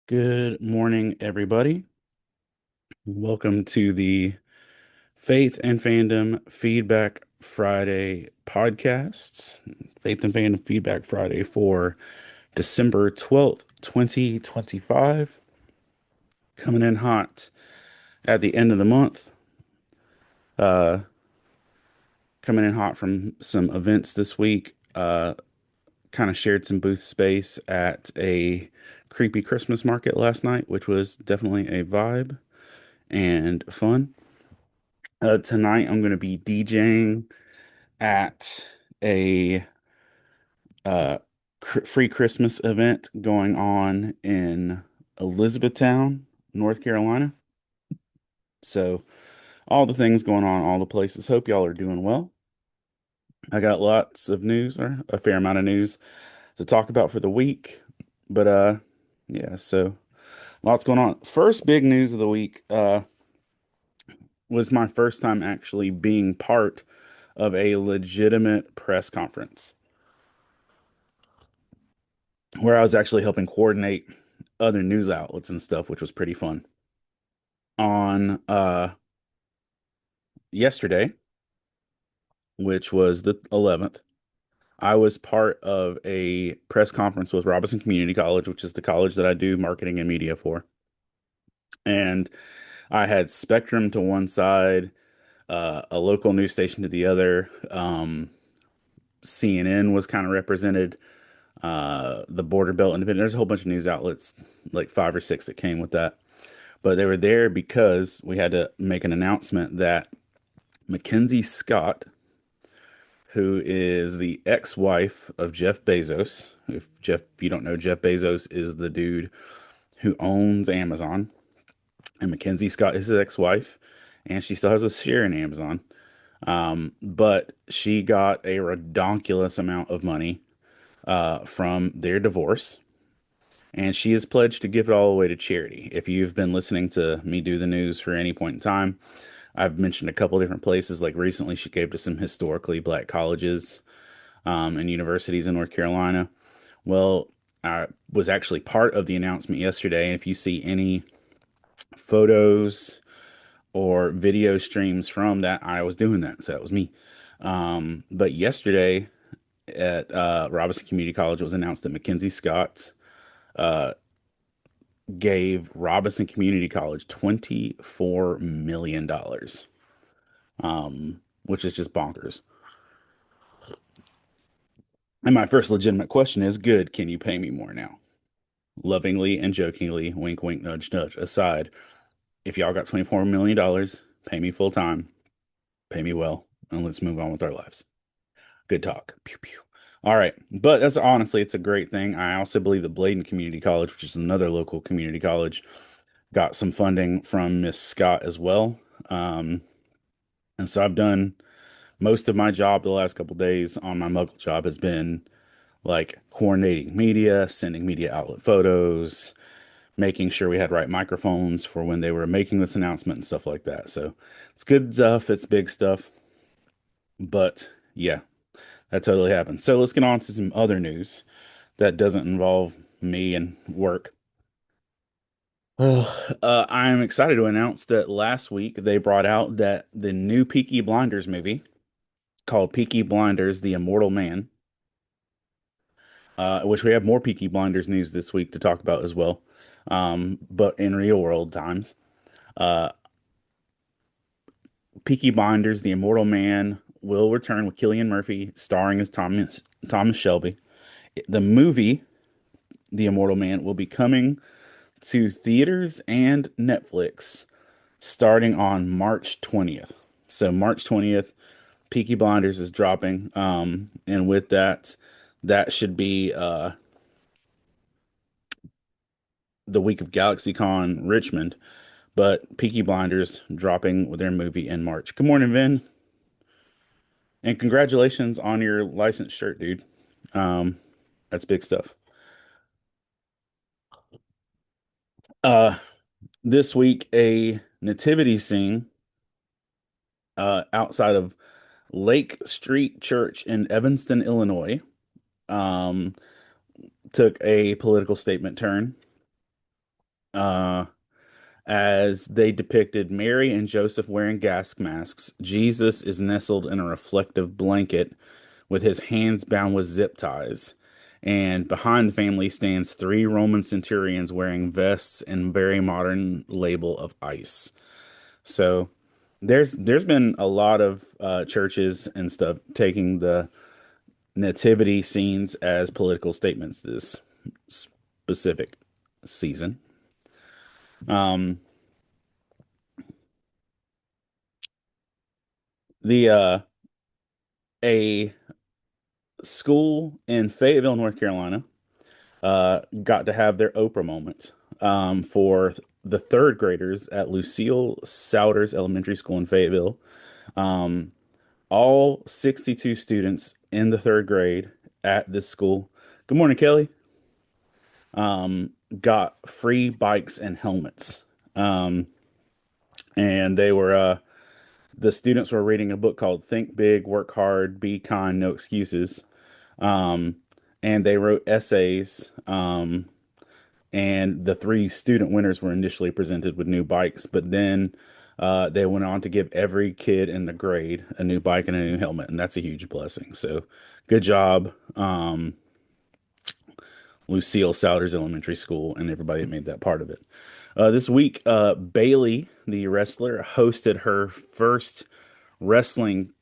Good morning, everybody. Welcome to the Faith and Fandom Feedback Friday podcasts. Faith and Fandom Feedback Friday for December 12th, 2025. Coming in hot at the end of the month. Uh, Coming in hot from some events this week. Kind of shared some booth space at a creepy Christmas market last night, which was definitely a vibe and fun. Tonight I'm going to be DJing at a uh, free Christmas event going on in Elizabethtown, North Carolina. So, all the things going on, all the places. Hope y'all are doing well. I got lots of news, or a fair amount of news to talk about for the week. But yeah, so lots going on. First big news of the week was my first time actually being part of a legitimate press conference, where I was actually helping coordinate other news outlets and stuff, which was pretty fun. On yesterday, which was the 11th, I was part of a press conference with Robinson Community College, which is the college that I do marketing and media for. And I had Spectrum to one side, a local news station to the other. CNN was kind of represented, the Border Belt Independent. There's a whole bunch of news outlets, like five or six that came with that. But they were there because we had to make an announcement that Mackenzie Scott, who is the ex-wife of Jeff Bezos, if you don't know, Jeff Bezos is the dude who owns Amazon, and Mackenzie Scott is his ex-wife, and she still has a share in Amazon. But she got a redonkulous amount of money from their divorce, and she has pledged to give it all away to charity. If you've been listening to me do the news for any point in time, I've mentioned a couple different places. Like recently, she gave to some historically black colleges and universities in North Carolina. Well, I was actually part of the announcement yesterday. And if you see any photos or video streams from that, I was doing that. So that was me. But yesterday at Robinson Community College, it was announced that Mackenzie Scott uh, gave Robinson Community College $24 million, which is just bonkers. And my first legitimate question is, good, can you pay me more now? Lovingly and jokingly, wink, wink, nudge, nudge aside, if y'all got $24 million, pay me full time, pay me well, and let's move on with our lives. Good talk. Pew, pew. All right. But that's honestly, it's a great thing. I also believe that Bladen Community College, which is another local community college, got some funding from Miss Scott as well. Um, and so I've done most of my job the last couple days on my muggle job has been like coordinating media, sending media outlet photos, making sure we had right microphones for when they were making this announcement and stuff like that. So it's good stuff, it's big stuff. But yeah, that totally happened. So let's get on to some other news that doesn't involve me and work. I am excited to announce that last week they brought out that the new Peaky Blinders movie called Peaky Blinders: The Immortal Man, which we have more Peaky Blinders news this week to talk about as well. But in real world times, uh, Peaky Blinders: The Immortal Man will return with Cillian Murphy starring as Thomas Shelby. The movie, The Immortal Man, will be coming to theaters and Netflix starting on March 20th. So March 20th, Peaky Blinders is dropping. And with that, that should be the week of GalaxyCon Richmond, but Peaky Blinders dropping with their movie in March. Good morning, Vin, and congratulations on your licensed shirt, dude. Um, that's big stuff. Uh, this week, a nativity scene outside of Lake Street Church in Evanston, Illinois, um, took a political statement turn. Uh, as they depicted Mary and Joseph wearing gas masks, Jesus is nestled in a reflective blanket with his hands bound with zip ties. And behind the family stands three Roman centurions wearing vests and very modern label of ice. So there's been a lot of churches and stuff taking the nativity scenes as political statements this specific season. Um, the a school in Fayetteville, North Carolina, got to have their Oprah moment for the third graders at Lucille Souders Elementary School in Fayetteville. Um, all 62 students in the third grade at this school. Good morning, Kelly. Um, got free bikes and helmets. Um, and the students were reading a book called Think Big, Work Hard, Be Kind, No Excuses. Um, and they wrote essays. And the three student winners were initially presented with new bikes, but then they went on to give every kid in the grade a new bike and a new helmet, and that's a huge blessing. So, good job, Lucille Souders Elementary School, and everybody that made that part of it. This week, Bailey, the wrestler, hosted her first wrestling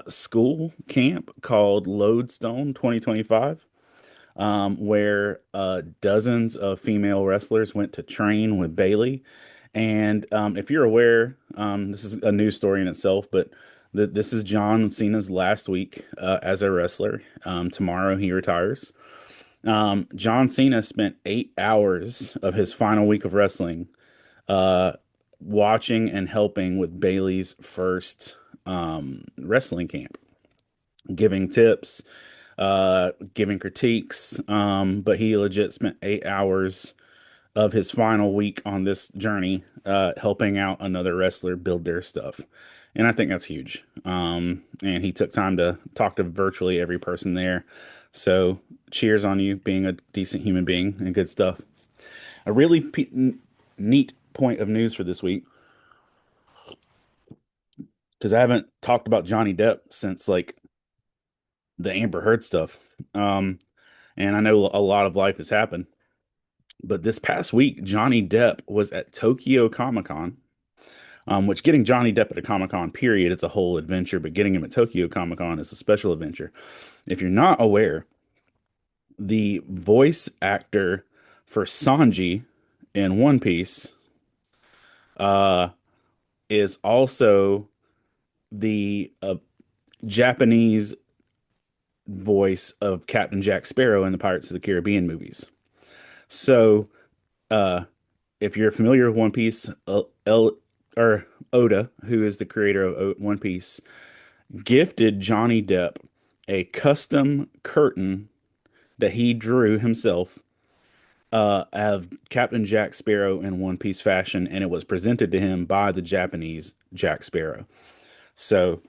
school camp called Lodestone 2025, where dozens of female wrestlers went to train with Bailey. And if you're aware, this is a news story in itself, but this is John Cena's last week as a wrestler. Tomorrow he retires. John Cena spent 8 hours of his final week of wrestling uh, watching and helping with Bailey's first wrestling camp, giving tips, giving critiques. But he legit spent 8 hours of his final week on this journey, helping out another wrestler build their stuff. And I think that's huge. And he took time to talk to virtually every person there. So cheers on you being a decent human being and good stuff. A really neat point of news for this week, because I haven't talked about Johnny Depp since like the Amber Heard stuff. Um, and I know a lot of life has happened. But this past week, Johnny Depp was at Tokyo Comic Con, which getting Johnny Depp at a Comic Con, period, it's a whole adventure, but getting him at Tokyo Comic Con is a special adventure. If you're not aware, the voice actor for Sanji in One Piece uh, is also the Japanese voice of Captain Jack Sparrow in the Pirates of the Caribbean movies. So, uh, if you're familiar with One Piece, or Oda, who is the creator of One Piece, gifted Johnny Depp a custom curtain that he drew himself of Captain Jack Sparrow in One Piece fashion, and it was presented to him by the Japanese Jack Sparrow. So,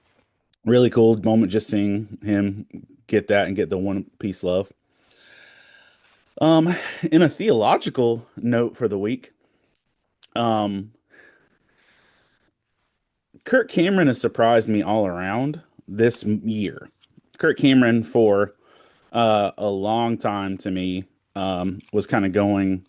really cool moment just seeing him get that and get the One Piece love. Um, in a theological note for the week, um, Kirk Cameron has surprised me all around this year. Kirk Cameron, for a long time to me, was kind of going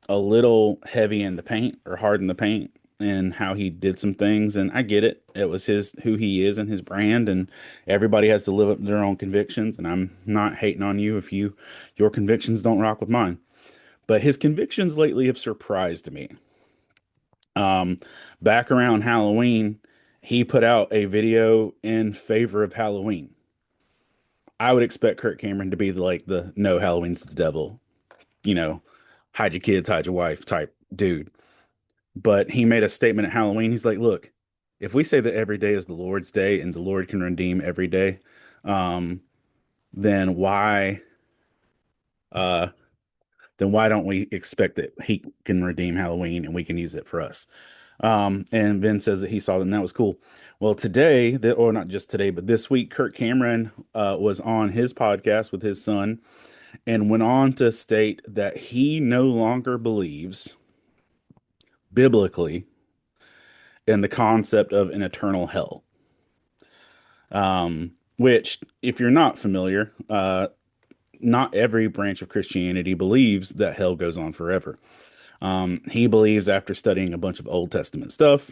a little heavy in the paint or hard in the paint and how he did some things. And I get it. It was his who he is and his brand, and everybody has to live up to their own convictions. And I'm not hating on you if your convictions don't rock with mine. But his convictions lately have surprised me. Um, Back around Halloween, he put out a video in favor of Halloween. I would expect Kirk Cameron to be like the no, Halloween's the devil, you know, hide your kids, hide your wife type dude. But he made a statement at Halloween. He's like, look, if we say that every day is the Lord's day and the Lord can redeem every day, um, then why uh then why don't we expect that he can redeem Halloween and we can use it for us? And Ben says that he saw it and that was cool. Well, today, or not just today, but this week, Kirk Cameron was on his podcast with his son and went on to state that he no longer believes biblically in the concept of an eternal hell. Which, if you're not familiar, not every branch of Christianity believes that hell goes on forever. He believes, after studying a bunch of Old Testament stuff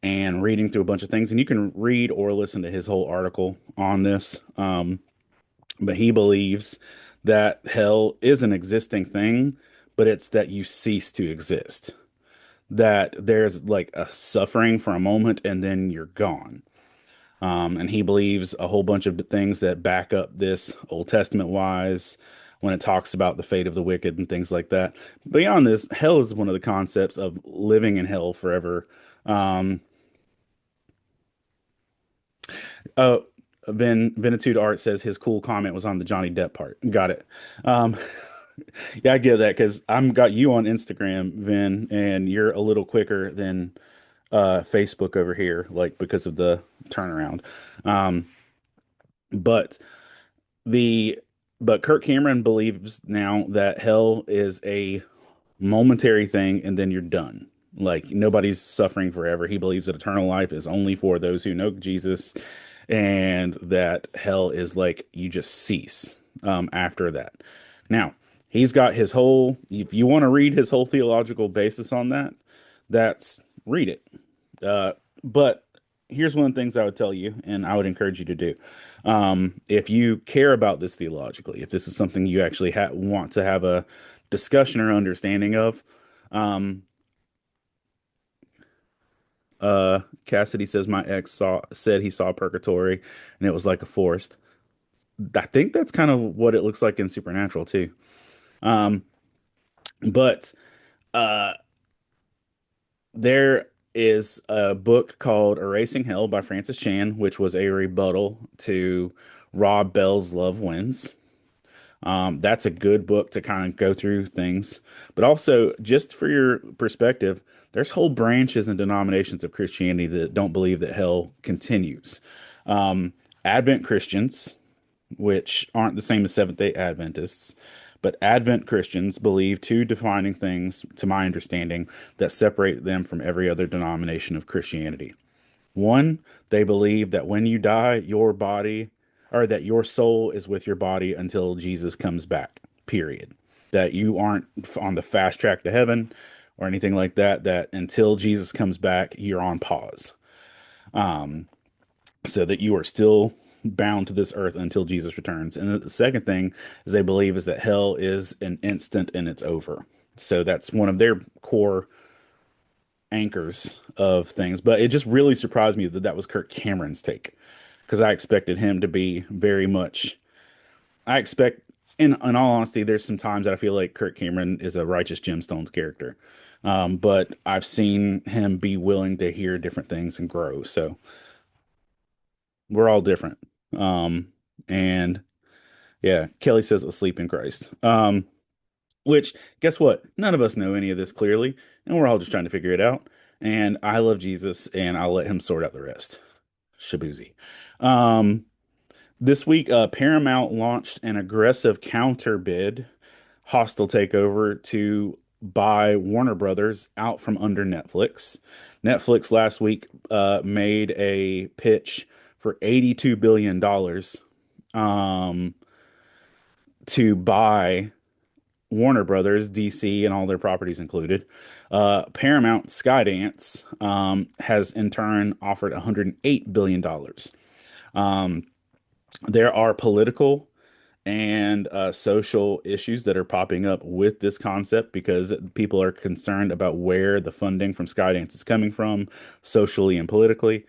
and reading through a bunch of things, and you can read or listen to his whole article on this. But he believes that hell is an existing thing, but it's that you cease to exist. That there's like a suffering for a moment and then you're gone. And he believes a whole bunch of things that back up this Old Testament wise when it talks about the fate of the wicked and things like that. Beyond this, hell is one of the concepts of living in hell forever. Um, oh, Venitude Art says his cool comment was on the Johnny Depp part. Got it. Um, yeah, I get that because I'm got you on Instagram, Vin, and you're a little quicker than Facebook over here, like because of the turnaround. Um, but The but Kirk Cameron believes now that hell is a momentary thing and then you're done. Like nobody's suffering forever. He believes that eternal life is only for those who know Jesus and that hell is like you just cease after that. Now, he's got his whole, if you want to read his whole theological basis on that, that's read it. Uh, but here's one of the things I would tell you, and I would encourage you to do. If you care about this theologically, if this is something you actually want to have a discussion or understanding of, um, Cassidy says my ex said he saw purgatory and it was like a forest. I think that's kind of what it looks like in Supernatural too. Um, but uh, there is a book called Erasing Hell by Francis Chan, which was a rebuttal to Rob Bell's Love Wins. That's a good book to kind of go through things. But also, just for your perspective, there's whole branches and denominations of Christianity that don't believe that hell continues. Um, Advent Christians, which aren't the same as Seventh-day Adventists, but Advent Christians believe two defining things, to my understanding, that separate them from every other denomination of Christianity. One, they believe that when you die, your body, or that your soul is with your body until Jesus comes back, period. That you aren't on the fast track to heaven or anything like that, that until Jesus comes back, you're on pause. So that you are still bound to this earth until Jesus returns. And the second thing is they believe is that hell is an instant and it's over. So that's one of their core anchors of things. But it just really surprised me that that was Kirk Cameron's take because I expected him to be very much. I expect, in all honesty, there's some times that I feel like Kirk Cameron is a Righteous Gemstones character. But I've seen him be willing to hear different things and grow. So we're all different. Um, and yeah, Kelly says asleep in Christ. Which guess what? None of us know any of this clearly, and we're all just trying to figure it out. And I love Jesus, and I'll let him sort out the rest. Shabuzi. Um, this week, Paramount launched an aggressive counter bid, hostile takeover to buy Warner Brothers out from under Netflix. Netflix last week made a pitch for $82 billion to buy Warner Brothers, DC, and all their properties included. Paramount Skydance has in turn offered $108 billion. There are political and social issues that are popping up with this concept because people are concerned about where the funding from Skydance is coming from, socially and politically.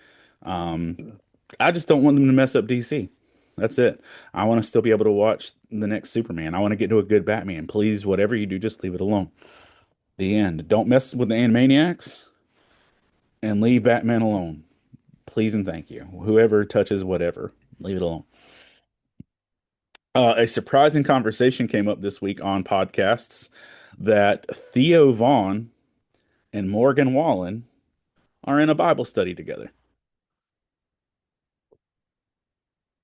I just don't want them to mess up DC. That's it. I want to still be able to watch the next Superman. I want to get to a good Batman. Please, whatever you do, just leave it alone. The end. Don't mess with the Animaniacs and leave Batman alone. Please and thank you. Whoever touches whatever, leave it alone. A surprising conversation came up this week on podcasts that Theo Vaughn and Morgan Wallen are in a Bible study together.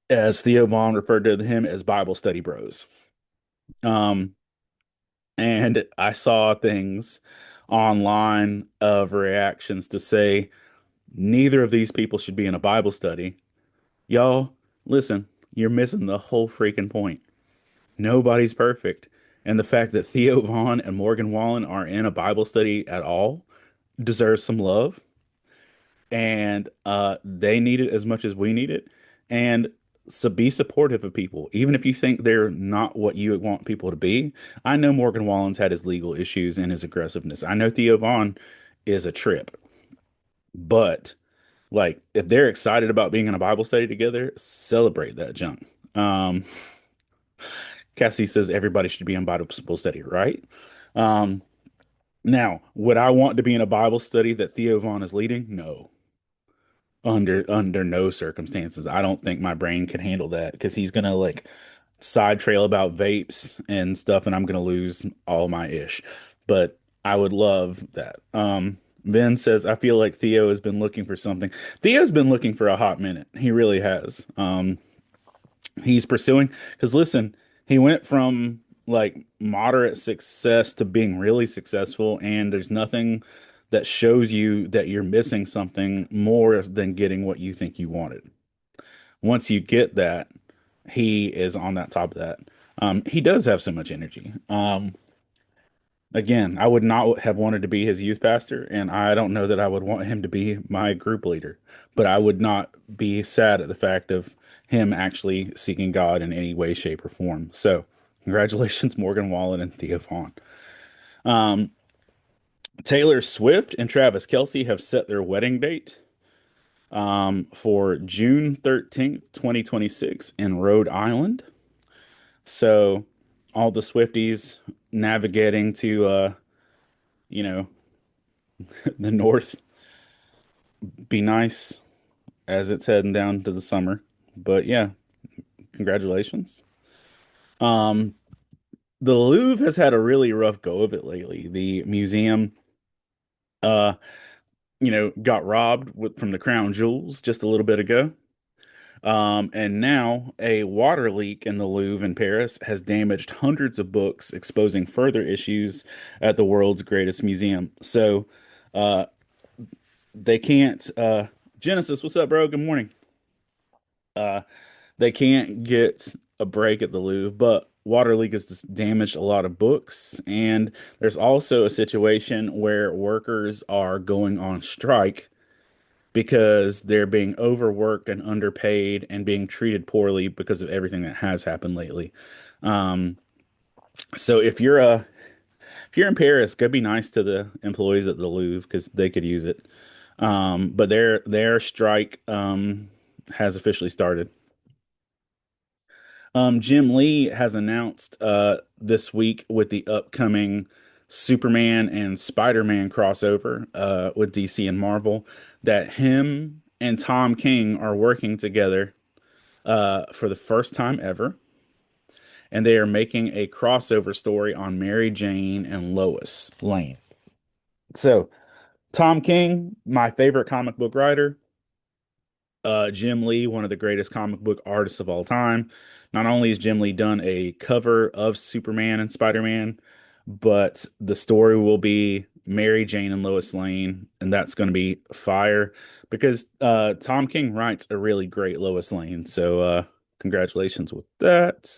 As Theo Vaughn referred to him as Bible study bros. Um, and I saw things online of reactions to say neither of these people should be in a Bible study. Y'all, listen, you're missing the whole freaking point. Nobody's perfect. And the fact that Theo Vaughn and Morgan Wallen are in a Bible study at all deserves some love. And they need it as much as we need it. And so be supportive of people, even if you think they're not what you want people to be. I know Morgan Wallen's had his legal issues and his aggressiveness. I know Theo Vaughn is a trip, but like if they're excited about being in a Bible study together, celebrate that junk. Um, Cassie says everybody should be in Bible study, right? Um, Now, would I want to be in a Bible study that Theo Vaughn is leading? No. Under no circumstances. I don't think my brain can handle that because he's gonna like side trail about vapes and stuff, and I'm gonna lose all my ish. But I would love that. Ben says, I feel like Theo has been looking for something. Theo's been looking for a hot minute. He really has. He's pursuing because listen, he went from like moderate success to being really successful, and there's nothing that shows you that you're missing something more than getting what you think you wanted. Once you get that, he is on that top of that. He does have so much energy. Again, I would not have wanted to be his youth pastor, and I don't know that I would want him to be my group leader, but I would not be sad at the fact of him actually seeking God in any way, shape, or form. So, congratulations, Morgan Wallen and Thea Vaughn. Um, Taylor Swift and Travis Kelce have set their wedding date for June 13th, 2026 in Rhode Island. So, all the Swifties navigating to, you know, the north, be nice as it's heading down to the summer. But yeah, congratulations. Um, the Louvre has had a really rough go of it lately. The museum, uh, got robbed from the crown jewels just a little bit ago. And now a water leak in the Louvre in Paris has damaged hundreds of books, exposing further issues at the world's greatest museum. So, uh, they can't, Genesis, what's up, bro? Good morning. Uh, They can't get a break at the Louvre, but water leak has just damaged a lot of books. And there's also a situation where workers are going on strike because they're being overworked and underpaid and being treated poorly because of everything that has happened lately. Um, so if you're in Paris, go be nice to the employees at the Louvre because they could use it. But their strike has officially started. Jim Lee has announced this week with the upcoming Superman and Spider-Man crossover with DC and Marvel that him and Tom King are working together for the first time ever, and they are making a crossover story on Mary Jane and Lois Lane. So, Tom King, my favorite comic book writer, Jim Lee, one of the greatest comic book artists of all time. Not only has Jim Lee done a cover of Superman and Spider-Man, but the story will be Mary Jane and Lois Lane, and that's going to be fire because Tom King writes a really great Lois Lane. So congratulations with that.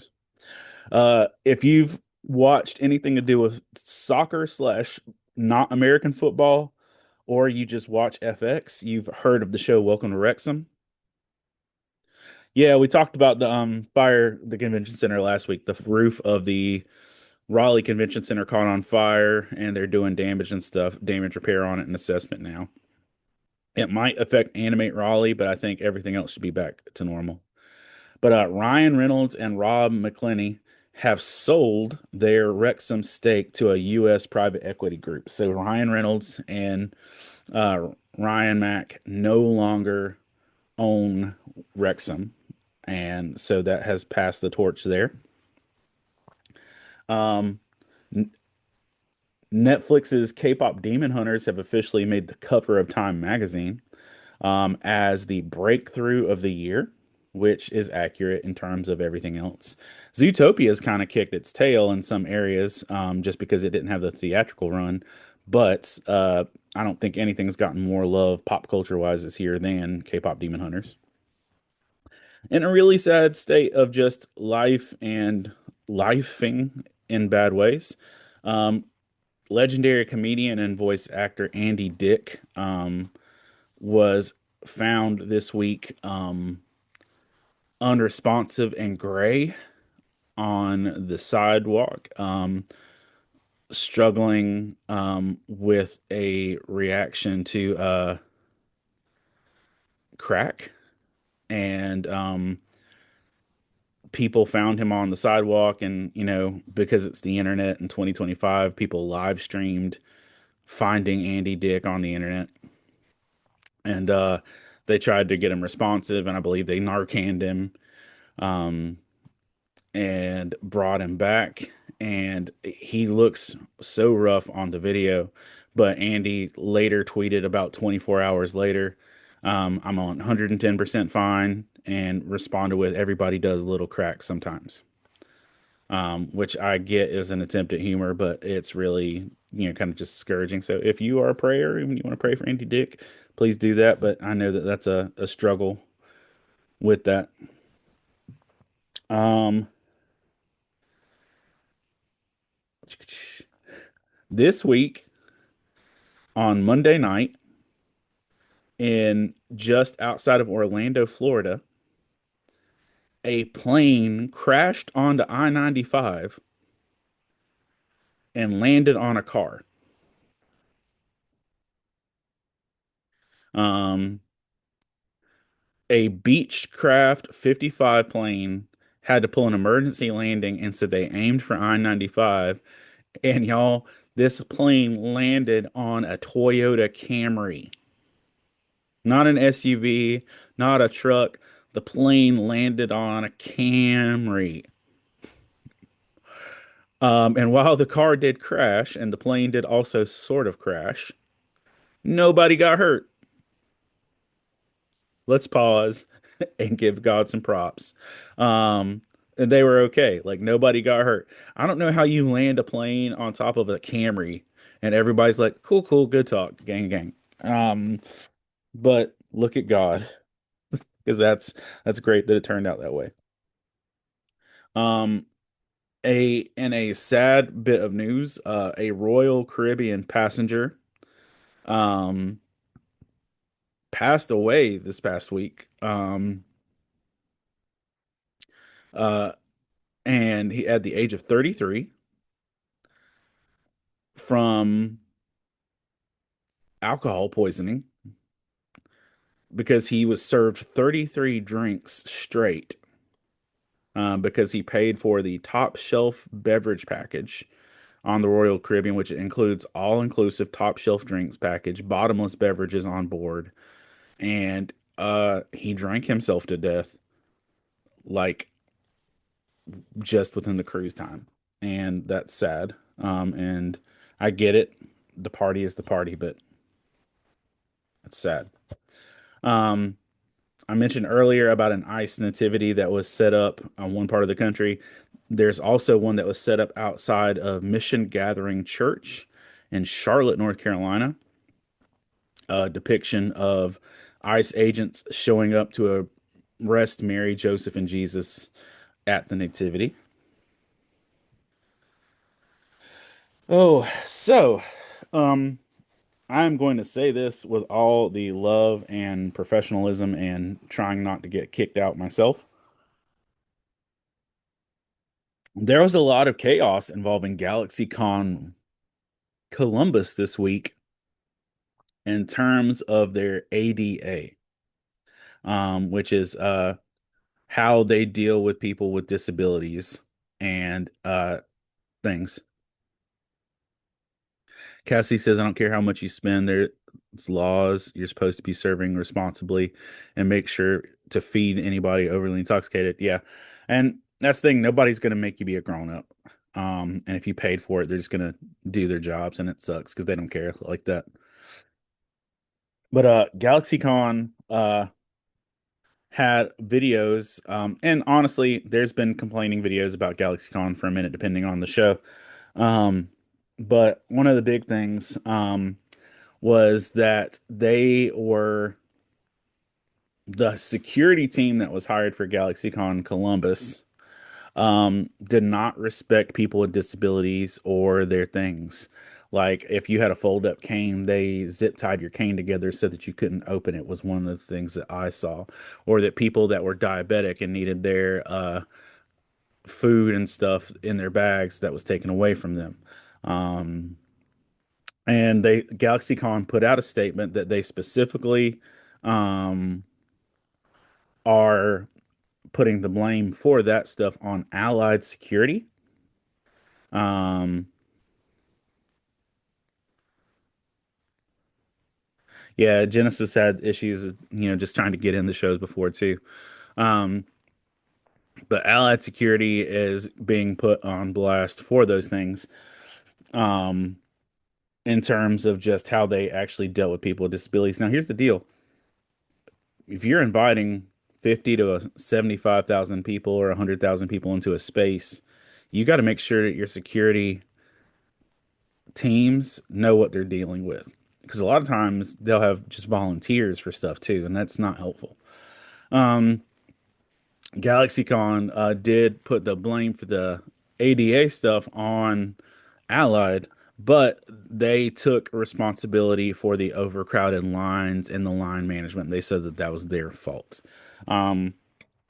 If you've watched anything to do with soccer slash not American football, or you just watch FX, you've heard of the show Welcome to Wrexham. Yeah, we talked about the fire the convention center last week. The roof of the Raleigh Convention Center caught on fire and they're doing damage and stuff, damage repair on it and assessment now. It might affect Animate Raleigh, but I think everything else should be back to normal. But Ryan Reynolds and Rob McClenney have sold their Wrexham stake to a U.S. private equity group. So Ryan Reynolds and uh, Ryan Mack no longer own Wrexham, and so that has passed the torch there. Um, Netflix's K-pop Demon Hunters have officially made the cover of Time magazine as the breakthrough of the year, which is accurate in terms of everything else. Zootopia has kind of kicked its tail in some areas just because it didn't have the theatrical run, But I don't think anything's gotten more love pop culture wise this year than K-pop Demon Hunters. In a really sad state of just life and lifing in bad ways. Um, Legendary comedian and voice actor Andy Dick was found this week unresponsive and gray on the sidewalk, struggling with a reaction to crack. And people found him on the sidewalk. And, because it's the internet in 2025, people live streamed finding Andy Dick on the internet. And they tried to get him responsive. And I believe they Narcaned him. Um, and brought him back. And he looks so rough on the video. But Andy later tweeted about 24 hours later, I'm on 110% fine, and responded with, everybody does little cracks sometimes. Which I get is an attempt at humor, but it's really, kind of just discouraging. So if you are a prayer and you want to pray for Andy Dick, please do that. But I know that that's a struggle with that. Um, this week, on Monday night, in just outside of Orlando, Florida, a plane crashed onto I-95 and landed on a car. Um, a Beechcraft 55 plane had to pull an emergency landing and said they aimed for I-95. And y'all, this plane landed on a Toyota Camry, not an SUV, not a truck. The plane landed on a Camry. And while the car did crash and the plane did also sort of crash, nobody got hurt. Let's pause and give God some props. And they were okay. Like nobody got hurt. I don't know how you land a plane on top of a Camry and everybody's like, cool, cool, good talk, gang, gang. Um, but look at God, because that's great that it turned out that way. Um, in a sad bit of news, a Royal Caribbean passenger um passed away this past week. Uh and he at the age of 33 from alcohol poisoning because he was served 33 drinks straight, because he paid for the top shelf beverage package on the Royal Caribbean, which includes all-inclusive top shelf drinks package, bottomless beverages on board, and he drank himself to death, like, just within the cruise time. And that's sad. And I get it. The party is the party, but it's sad. Um, I mentioned earlier about an ice nativity that was set up on one part of the country. There's also one that was set up outside of Mission Gathering Church in Charlotte, North Carolina. A depiction of ICE agents showing up to arrest Mary, Joseph, and Jesus at the nativity. Oh, so um, I'm going to say this with all the love and professionalism and trying not to get kicked out myself. There was a lot of chaos involving GalaxyCon Columbus this week in terms of their ADA, which is how they deal with people with disabilities and things. Cassie says, I don't care how much you spend, there's laws. You're supposed to be serving responsibly and make sure to feed anybody overly intoxicated. Yeah. And that's the thing. Nobody's going to make you be a grown up. And if you paid for it, they're just going to do their jobs, and it sucks because they don't care like that. But GalaxyCon had videos, and honestly, there's been complaining videos about GalaxyCon for a minute, depending on the show. Um, But one of the big things was that they were the security team that was hired for GalaxyCon Columbus did not respect people with disabilities or their things. Like if you had a fold up cane, they zip tied your cane together so that you couldn't open it, was one of the things that I saw. Or that people that were diabetic and needed their food and stuff in their bags that was taken away from them. Um, and they GalaxyCon put out a statement that they specifically um, are putting the blame for that stuff on Allied security. Um, yeah, Genesis had issues, just trying to get in the shows before too. Um, but Allied security is being put on blast for those things. Um, in terms of just how they actually dealt with people with disabilities. Now, here's the deal: if you're inviting 50 to 75,000 people or 100,000 people into a space, you got to make sure that your security teams know what they're dealing with. Because a lot of times they'll have just volunteers for stuff too, and that's not helpful. Um, GalaxyCon did put the blame for the ADA stuff on Allied, but they took responsibility for the overcrowded lines and the line management. They said that that was their fault. Um,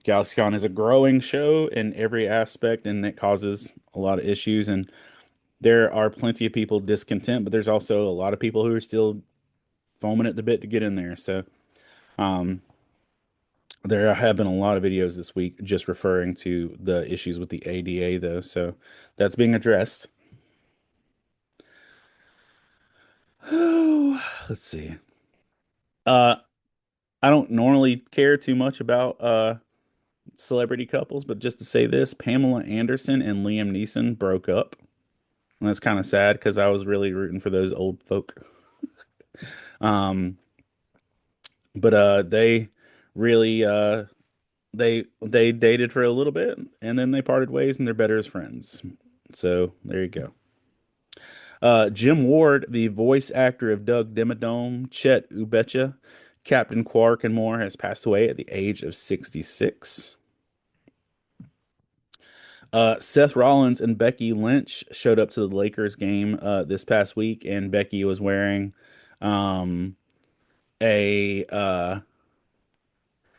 GalaxyCon is a growing show in every aspect, and it causes a lot of issues. And there are plenty of people discontent, but there's also a lot of people who are still foaming at the bit to get in there. So, um, there have been a lot of videos this week just referring to the issues with the ADA, though. So that's being addressed. Let's see. Uh, I don't normally care too much about celebrity couples, but just to say this, Pamela Anderson and Liam Neeson broke up. And that's kind of sad because I was really rooting for those old folk. Um, but they really they dated for a little bit and then they parted ways and they're better as friends. So there you go. Jim Ward, the voice actor of Doug Dimmadome, Chet Ubecha, Captain Quark, and more, has passed away at the age of 66. Seth Rollins and Becky Lynch showed up to the Lakers game this past week, and Becky was wearing um, a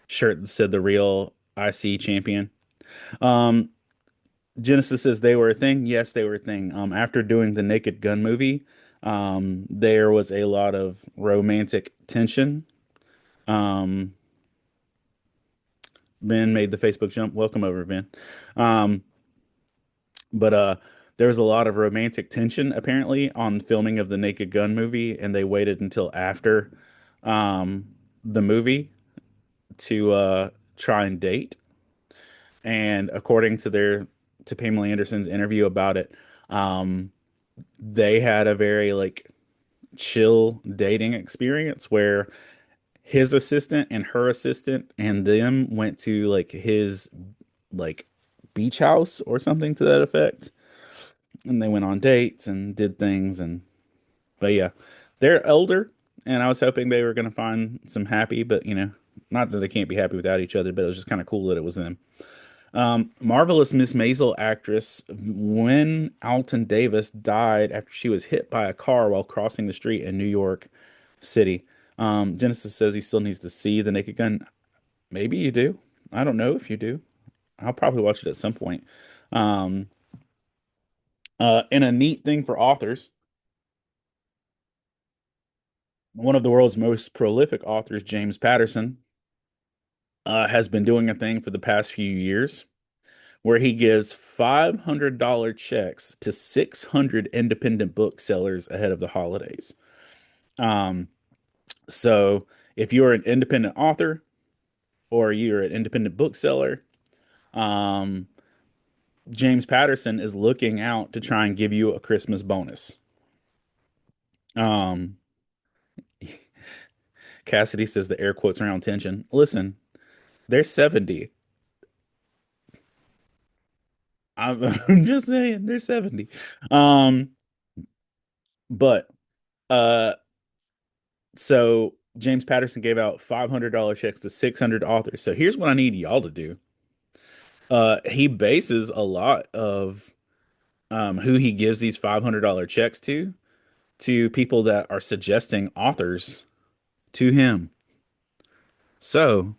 shirt that said the real IC champion. Um, Genesis says they were a thing. Yes, they were a thing. After doing the Naked Gun movie, there was a lot of romantic tension. Um, Ben made the Facebook jump. Welcome over, Ben. Um, but there was a lot of romantic tension apparently on filming of the Naked Gun movie, and they waited until after um, the movie to try and date. And according to Pamela Anderson's interview about it, um, they had a very like chill dating experience where his assistant and her assistant and them went to like his like beach house or something to that effect, and they went on dates and did things. And but yeah, they're older, and I was hoping they were going to find some happy, but not that they can't be happy without each other, but it was just kind of cool that it was them. Marvelous Miss Maisel actress Wynn Alton Davis died after she was hit by a car while crossing the street in New York City. Genesis says he still needs to see The Naked Gun. Maybe you do. I don't know if you do. I'll probably watch it at some point. Um, and a neat thing for authors, one of the world's most prolific authors, James Patterson, has been doing a thing for the past few years where he gives $500 checks to 600 independent booksellers ahead of the holidays. Um, so if you're an independent author or you're an independent bookseller, um, James Patterson is looking out to try and give you a Christmas bonus. Um, Cassidy says the air quotes around tension. Listen, they're 70. I'm, I'm just saying they're 70. Um, But uh so James Patterson gave out $500 checks to 600 authors. So here's what I need y'all to do. He bases a lot of who he gives these $500 checks to people that are suggesting authors to him. So,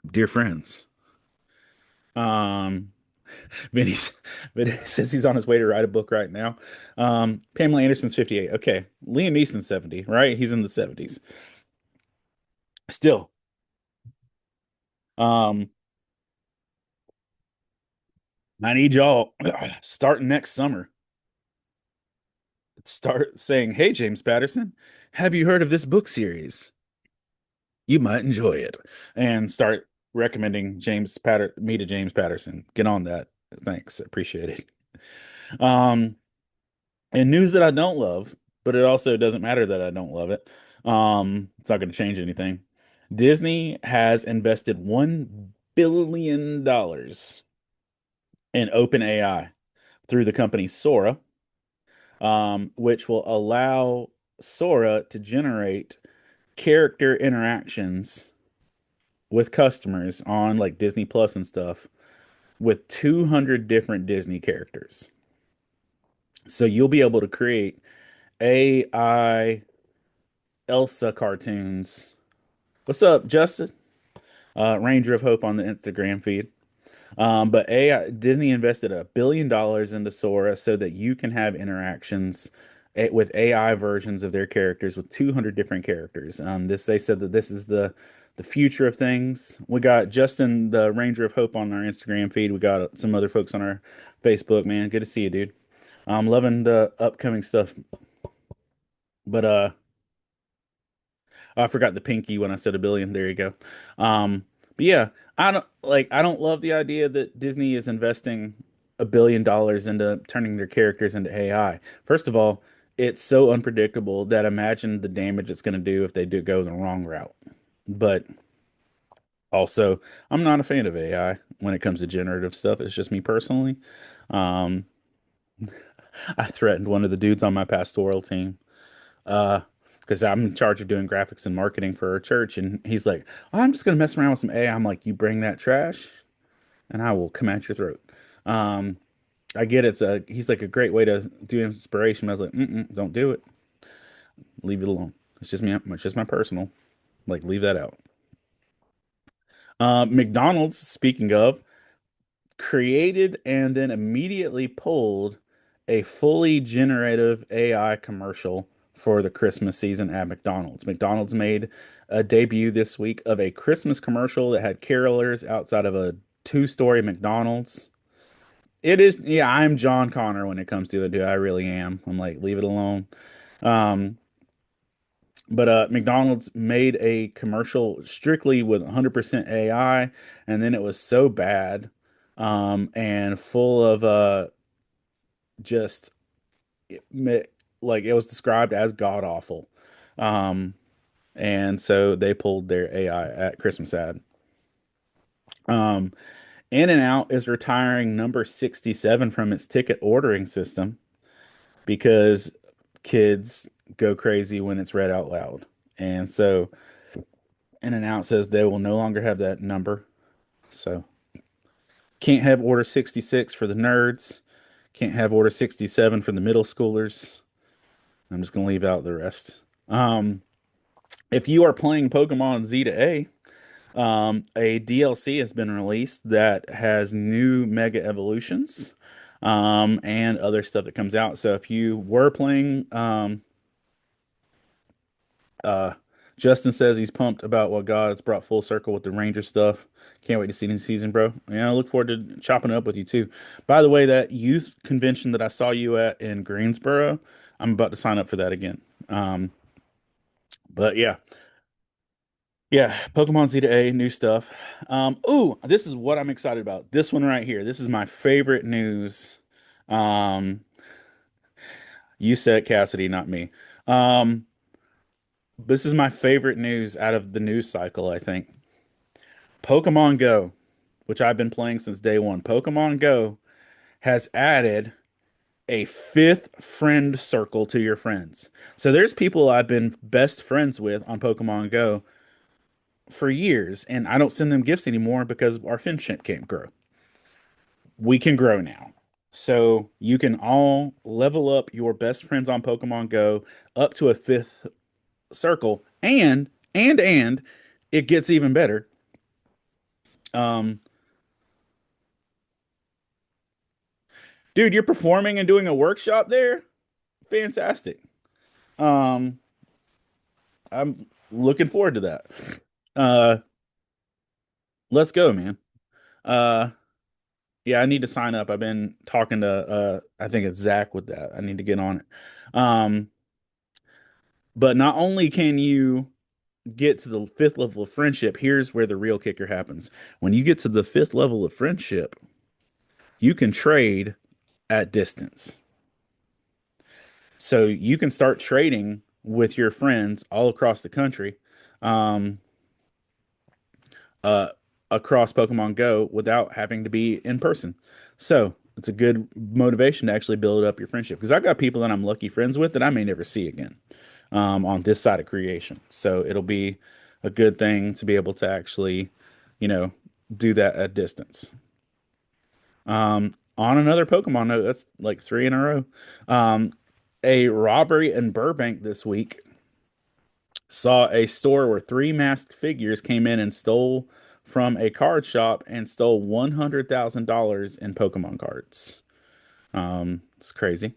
dear friends, um, Vinny, Vinny says he's on his way to write a book right now. Pamela Anderson's 58. Okay, Liam Neeson's 70, right? He's in the 70s. Still, um, I need y'all starting next summer. Start saying, "Hey, James Patterson, have you heard of this book series? You might enjoy it," and start recommending me to James Patterson. Get on that. Thanks, appreciate it. Um, and news that I don't love, but it also doesn't matter that I don't love it. It's not going to change anything. Disney has invested $1 billion in OpenAI through the company Sora, which will allow Sora to generate character interactions with customers on like Disney Plus and stuff with 200 different Disney characters. So you'll be able to create AI Elsa cartoons. What's up, Justin? Ranger of Hope on the Instagram feed. But AI, Disney invested $1 billion into Sora so that you can have interactions with AI versions of their characters with 200 different characters. This they said that this is the future of things. We got Justin, the Ranger of Hope, on our Instagram feed. We got some other folks on our Facebook. Man, good to see you, dude. I'm loving the upcoming stuff. But I forgot the pinky when I said a billion. There you go. But yeah, I don't love the idea that Disney is investing $1 billion into turning their characters into AI. First of all, it's so unpredictable that imagine the damage it's going to do if they do go the wrong route. But also, I'm not a fan of AI when it comes to generative stuff. It's just me personally. Um, I threatened one of the dudes on my pastoral team. Uh, because I'm in charge of doing graphics and marketing for our church, and he's like, "Oh, I'm just gonna mess around with some AI." I'm like, "You bring that trash, and I will come at your throat." Um, I get he's like a great way to do inspiration. I was like, "Don't do it. Leave it alone. It's just me. It's just my personal. Like, leave that out." McDonald's, speaking of, created and then immediately pulled a fully generative AI commercial for the Christmas season at McDonald's. McDonald's made a debut this week of a Christmas commercial that had carolers outside of a two-story McDonald's. It is, yeah, I'm John Connor when it comes to it, dude. I really am. I'm like, leave it alone. Um, but McDonald's made a commercial strictly with 100% AI, and then it was so bad and full of just like it was described as god awful. Um, and so they pulled their AI at Christmas ad. Um, In-N-Out is retiring number 67 from its ticket ordering system because kids go crazy when it's read out loud. And so In-N-Out says they will no longer have that number. So can't have order 66 for the nerds. Can't have order 67 for the middle schoolers. I'm just gonna leave out the rest. If you are playing Pokemon Z to a DLC has been released that has new Mega Evolutions, and other stuff that comes out. So if you were playing, uh, Justin says he's pumped about what God's brought full circle with the Ranger stuff. Can't wait to see the season, bro. Yeah, I look forward to chopping it up with you too. By the way, that youth convention that I saw you at in Greensboro, I'm about to sign up for that again. Um, but yeah, yeah, Pokemon Z to A, new stuff. Ooh, this is what I'm excited about. This one right here. This is my favorite news. Um, you said Cassidy, not me. Um, this is my favorite news out of the news cycle, I think. Pokemon Go, which I've been playing since day one. Pokemon Go has added a fifth friend circle to your friends. So there's people I've been best friends with on Pokemon Go for years, and I don't send them gifts anymore because our friendship can't grow. We can grow now. So you can all level up your best friends on Pokemon Go up to a fifth circle, and it gets even better. Um, dude, you're performing and doing a workshop there? Fantastic. Um, I'm looking forward to that. Uh, let's go, man. Uh, yeah, I need to sign up. I've been talking to I think it's Zach with that. I need to get on it. Um, but not only can you get to the fifth level of friendship, here's where the real kicker happens. When you get to the fifth level of friendship, you can trade at distance. So you can start trading with your friends all across the country, um, uh, across Pokemon Go without having to be in person. So it's a good motivation to actually build up your friendship because I've got people that I'm lucky friends with that I may never see again, on this side of creation. So it'll be a good thing to be able to actually, you know, do that at distance. On another Pokemon note, that's like three in a row. Um, a robbery in Burbank this week saw a store where three masked figures came in and stole from a card shop and stole $100,000 in Pokemon cards. It's crazy.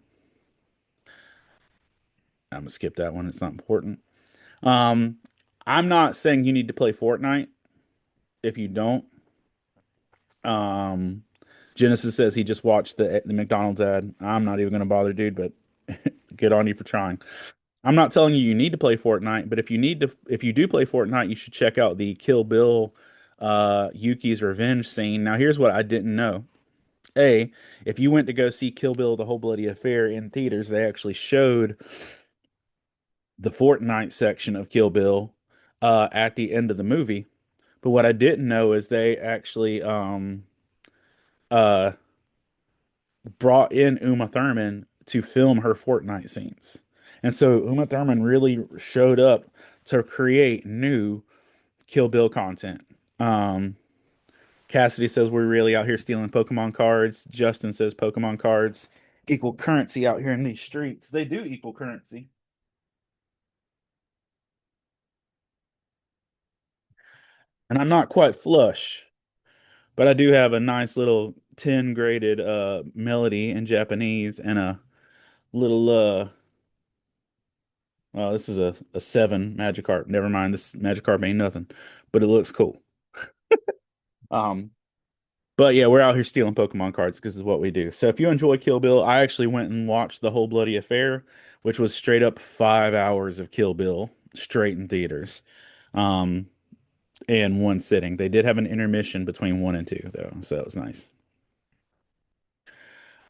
I'm gonna skip that one. It's not important. Um, I'm not saying you need to play Fortnite if you don't. Um, Genesis says he just watched the McDonald's ad. I'm not even gonna bother, dude, but good on you for trying. I'm not telling you you need to play Fortnite, but if you do play Fortnite, you should check out the Kill Bill Yuki's Revenge scene. Now, here's what I didn't know. A, if you went to go see Kill Bill The Whole Bloody Affair in theaters, they actually showed the Fortnite section of Kill Bill at the end of the movie. But what I didn't know is they actually uh brought in Uma Thurman to film her Fortnite scenes. And so Uma Thurman really showed up to create new Kill Bill content. Um, Cassidy says we're really out here stealing Pokemon cards. Justin says Pokemon cards equal currency out here in these streets. They do equal currency. And I'm not quite flush, but I do have a nice little 10 graded melody in Japanese and a little this is a 7 Magikarp. Never mind, this Magikarp ain't nothing, but it looks cool. Um, but yeah, we're out here stealing Pokemon cards because is what we do. So if you enjoy Kill Bill, I actually went and watched The Whole Bloody Affair, which was straight up 5 hours of Kill Bill straight in theaters, um, in one sitting. They did have an intermission between one and two though, so it was nice.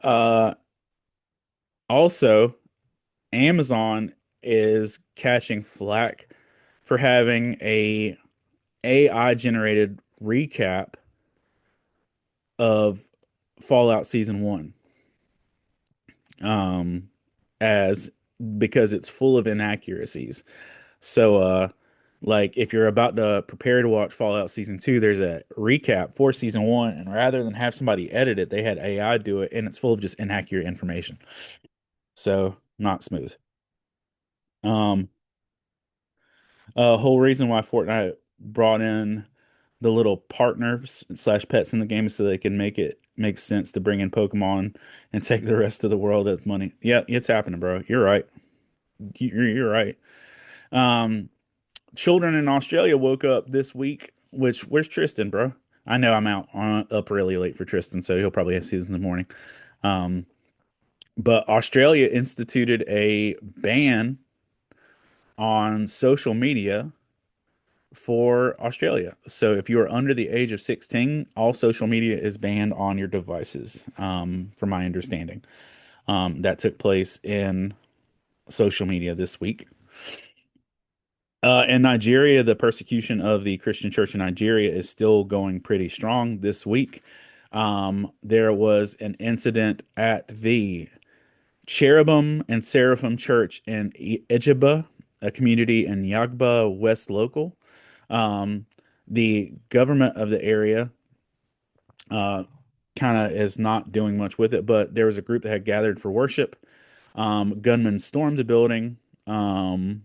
Uh, Also, Amazon is catching flack for having a AI generated recap of Fallout Season 1. Um, as because it's full of inaccuracies. So like if you're about to prepare to watch Fallout Season 2, there's a recap for Season 1, and rather than have somebody edit it, they had AI do it, and it's full of just inaccurate information. So not smooth. Um Whole reason why Fortnite brought in the little partners slash pets in the game is so they can make it make sense to bring in Pokemon and take the rest of the world as money. Yeah, it's happening, bro. You're right. You're right. Um, Children in Australia woke up this week. Which where's Tristan, bro? I know I'm out up really late for Tristan, so he'll probably see this in the morning. Um, but Australia instituted a ban on social media for Australia. So if you are under the age of 16, all social media is banned on your devices, from my understanding. That took place in social media this week. In Nigeria, the persecution of the Christian church in Nigeria is still going pretty strong this week. There was an incident at the Cherubim and Seraphim Church in Ejaba, a community in Yagba West Local. Um, the government of the area uh, kind of is not doing much with it, but there was a group that had gathered for worship. Gunmen stormed the building, um,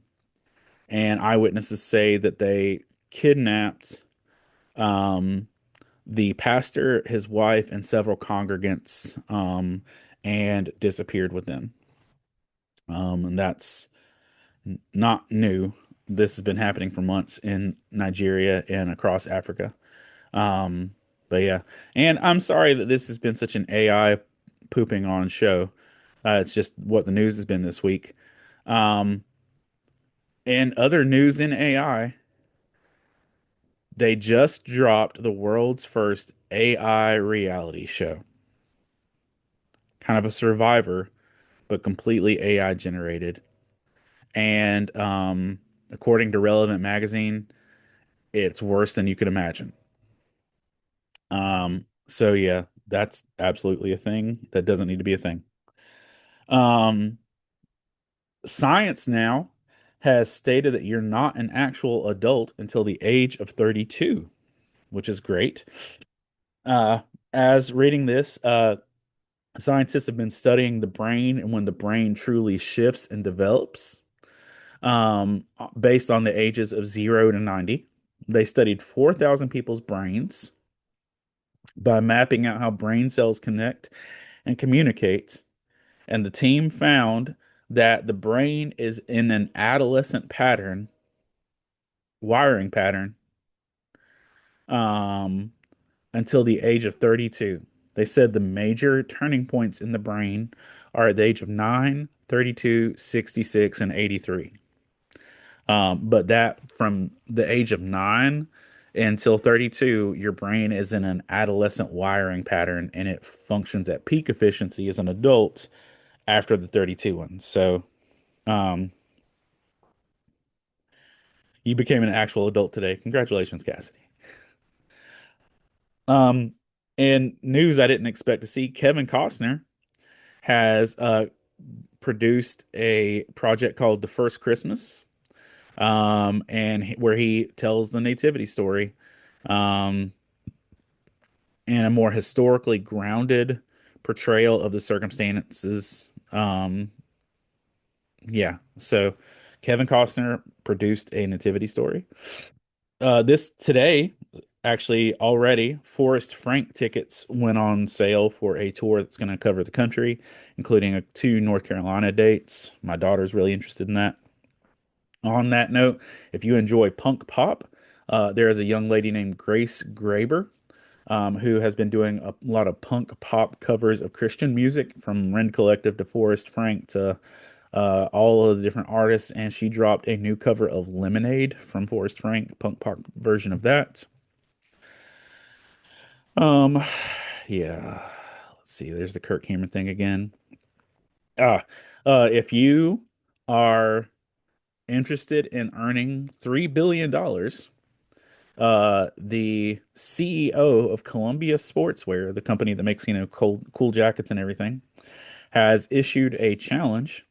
and eyewitnesses say that they kidnapped um, the pastor, his wife, and several congregants, and disappeared with them. And that's not new. This has been happening for months in Nigeria and across Africa. Um, but yeah, and I'm sorry that this has been such an AI pooping on show. It's just what the news has been this week. Um, and other news in AI, they just dropped the world's first AI reality show, kind of a survivor, but completely AI generated. And according to Relevant Magazine, it's worse than you could imagine. So yeah, that's absolutely a thing that doesn't need to be a thing. Um, Science now has stated that you're not an actual adult until the age of 32, which is great. Uh, as reading this, scientists have been studying the brain and when the brain truly shifts and develops, based on the ages of 0 to 90. They studied 4,000 people's brains by mapping out how brain cells connect and communicate. And the team found that the brain is in an adolescent pattern, wiring pattern, um, until the age of 32. They said the major turning points in the brain are at the age of 9, 32, 66, and 83. But that from the age of 9 until 32, your brain is in an adolescent wiring pattern and it functions at peak efficiency as an adult after the 32 one. So, um, you became an actual adult today. Congratulations, Cassidy. Um, and news I didn't expect to see, Kevin Costner has produced a project called The First Christmas, where he tells the nativity story, um, in a more historically grounded portrayal of the circumstances. Yeah, so Kevin Costner produced a nativity story. This today, actually, already, Forrest Frank tickets went on sale for a tour that's going to cover the country, including two North Carolina dates. My daughter's really interested in that. On that note, if you enjoy punk pop, there is a young lady named Grace Graber, who has been doing a lot of punk pop covers of Christian music, from Rend Collective to Forrest Frank to all of the different artists. And she dropped a new cover of Lemonade from Forrest Frank, punk pop version of that. Um, yeah. Let's see. There's the Kirk Cameron thing again. Ah, if you are interested in earning $3 billion, the CEO of Columbia Sportswear, the company that makes, cool jackets and everything, has issued a challenge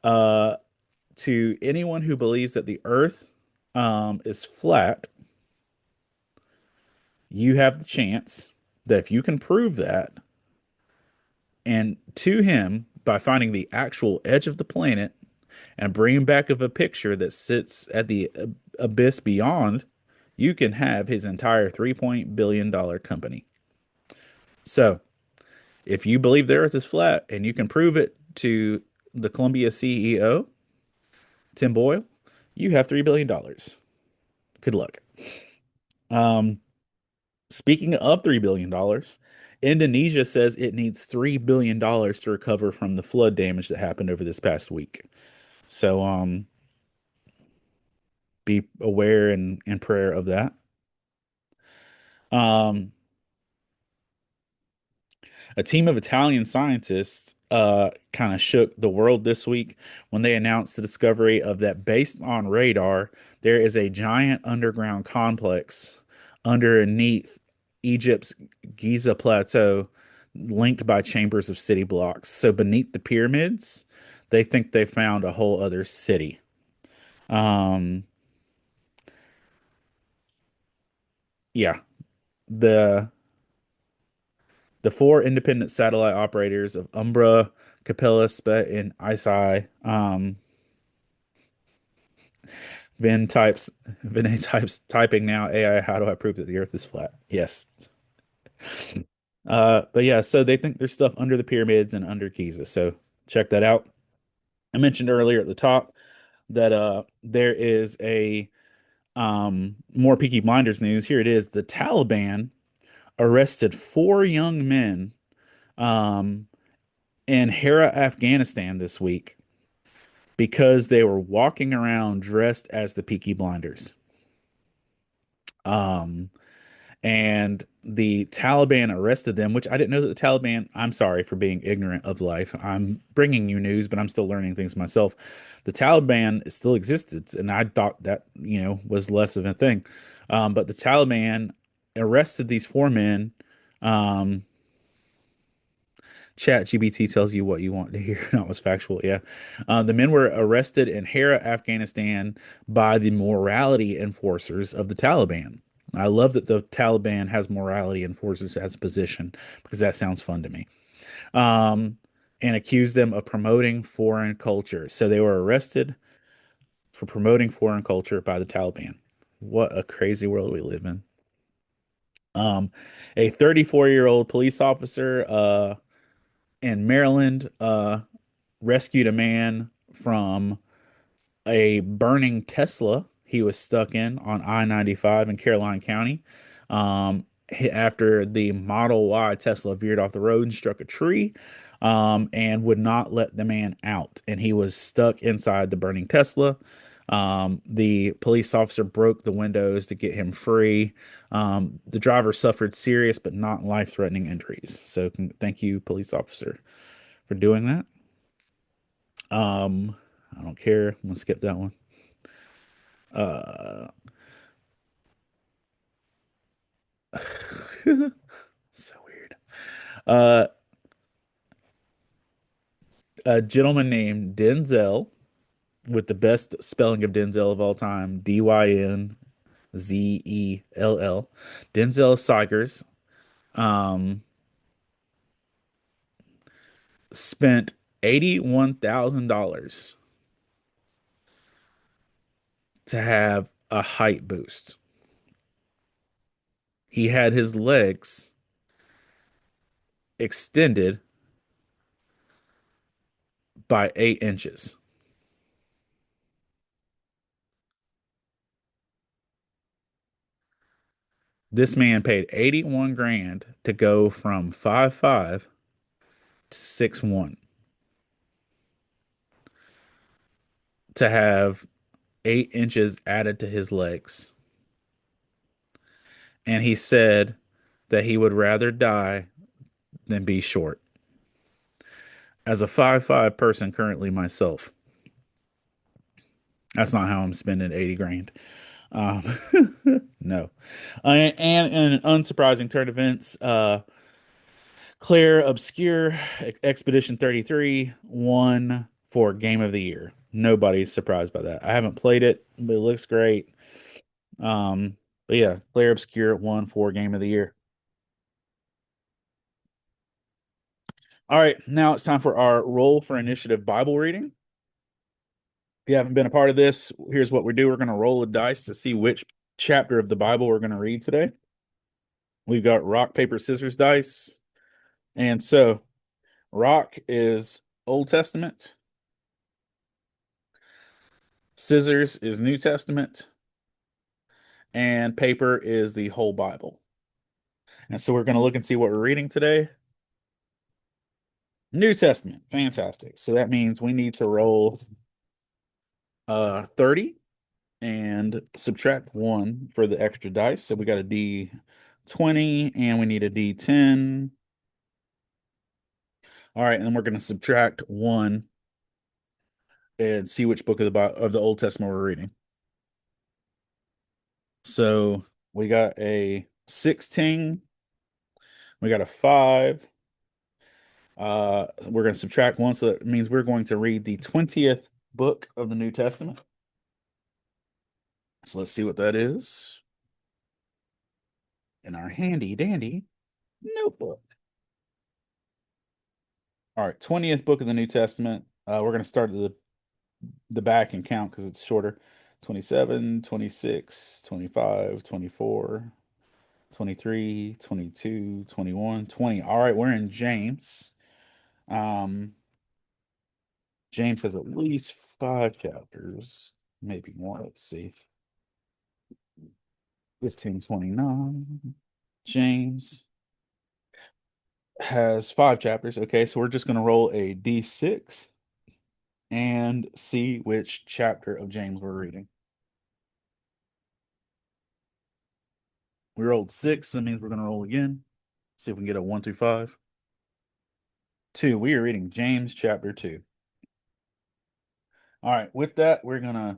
uh, to anyone who believes that the Earth is flat. You have the chance that if you can prove that, and to him by finding the actual edge of the planet and bringing back of a picture that sits at the abyss beyond, you can have his entire $3 billion company. So, if you believe the Earth is flat and you can prove it to the Columbia CEO, Tim Boyle, you have $3 billion. Good luck. Um, Speaking of $3 billion, Indonesia says it needs $3 billion to recover from the flood damage that happened over this past week. So, be aware and in prayer of that. Um, A team of Italian scientists kind of shook the world this week when they announced the discovery of that, based on radar, there is a giant underground complex underneath Egypt's Giza Plateau linked by chambers of city blocks. So beneath the pyramids, they think they found a whole other city. Um, yeah, the the four independent satellite operators of Umbra, Capella, Spet, and ISI, Vin types, Vinay types typing now. AI, how do I prove that the Earth is flat? Yes. But yeah, so they think there's stuff under the pyramids and under Giza. So check that out. I mentioned earlier at the top that there is a more Peaky Blinders news. Here it is. The Taliban arrested four young men um in Hera, Afghanistan this week because they were walking around dressed as the Peaky Blinders. Um and the Taliban arrested them, which I didn't know that the Taliban, I'm sorry for being ignorant of life. I'm bringing you news, but I'm still learning things myself. The Taliban still existed, and I thought that, was less of a thing. But the Taliban arrested these four men. Um, Chat GBT tells you what you want to hear, not what's factual. Yeah. The men were arrested in Hera, Afghanistan by the morality enforcers of the Taliban. I love that the Taliban has morality enforcers as a position because that sounds fun to me. Um, and accused them of promoting foreign culture. So they were arrested for promoting foreign culture by the Taliban. What a crazy world we live in. Um, a 34-year-old police officer in Maryland rescued a man from a burning Tesla he was stuck in on I-95 in Caroline County. After the Model Y Tesla veered off the road and struck a tree, and would not let the man out, and he was stuck inside the burning Tesla. The police officer broke the windows to get him free. The driver suffered serious but not life-threatening injuries. So thank you, police officer, for doing that. Um, I don't care. I'm gonna skip that one. Uh, so weird. Uh, a gentleman named Denzel, with the best spelling of Denzel of all time, Dynzell. Denzel Sigers, um, spent $81,000 to have a height boost. He had his legs extended by 8 inches. This man paid 81 grand to go from 5'5" to 6'1", to have 8 inches added to his legs. And he said that he would rather die than be short. As a 5'5" person currently myself, that's not how I'm spending 80 grand. Um, no. And in an unsurprising turn of events, Claire Obscure Expedition 33 won for Game of the Year. Nobody's surprised by that. I haven't played it, but it looks great. But yeah, Claire Obscure won for Game of the Year. All right, now it's time for our Roll for Initiative Bible reading. If you haven't been a part of this, here's what we do. We're going to roll a dice to see which chapter of the Bible we're going to read today. We've got rock, paper, scissors dice. And so, rock is Old Testament, scissors is New Testament, and paper is the whole Bible. And so, we're going to look and see what we're reading today. New Testament. Fantastic. So that means we need to roll 30 and subtract 1 for the extra dice. So we got a D20 and we need a D10. All right, and then we're going to subtract 1 and see which book of the Old Testament we're reading. So we got a 16, we got a 5, We're going to subtract one, so that means we're going to read the 20th book of the New Testament. So let's see what that is in our handy dandy notebook. All right, 20th book of the New Testament. We're going to start at the back and count because it's shorter. 27, 26, 25, 24, 23, 22, 21, 20. All right, we're in James. Um, James has at least five chapters, maybe more. Let's see. 1529. James has five chapters. Okay, so we're just going to roll a d6 and see which chapter of James we're reading. We rolled six, that means we're going to roll again. See if we can get a one through five. Two, we are reading James chapter two. All right, with that, we're going to,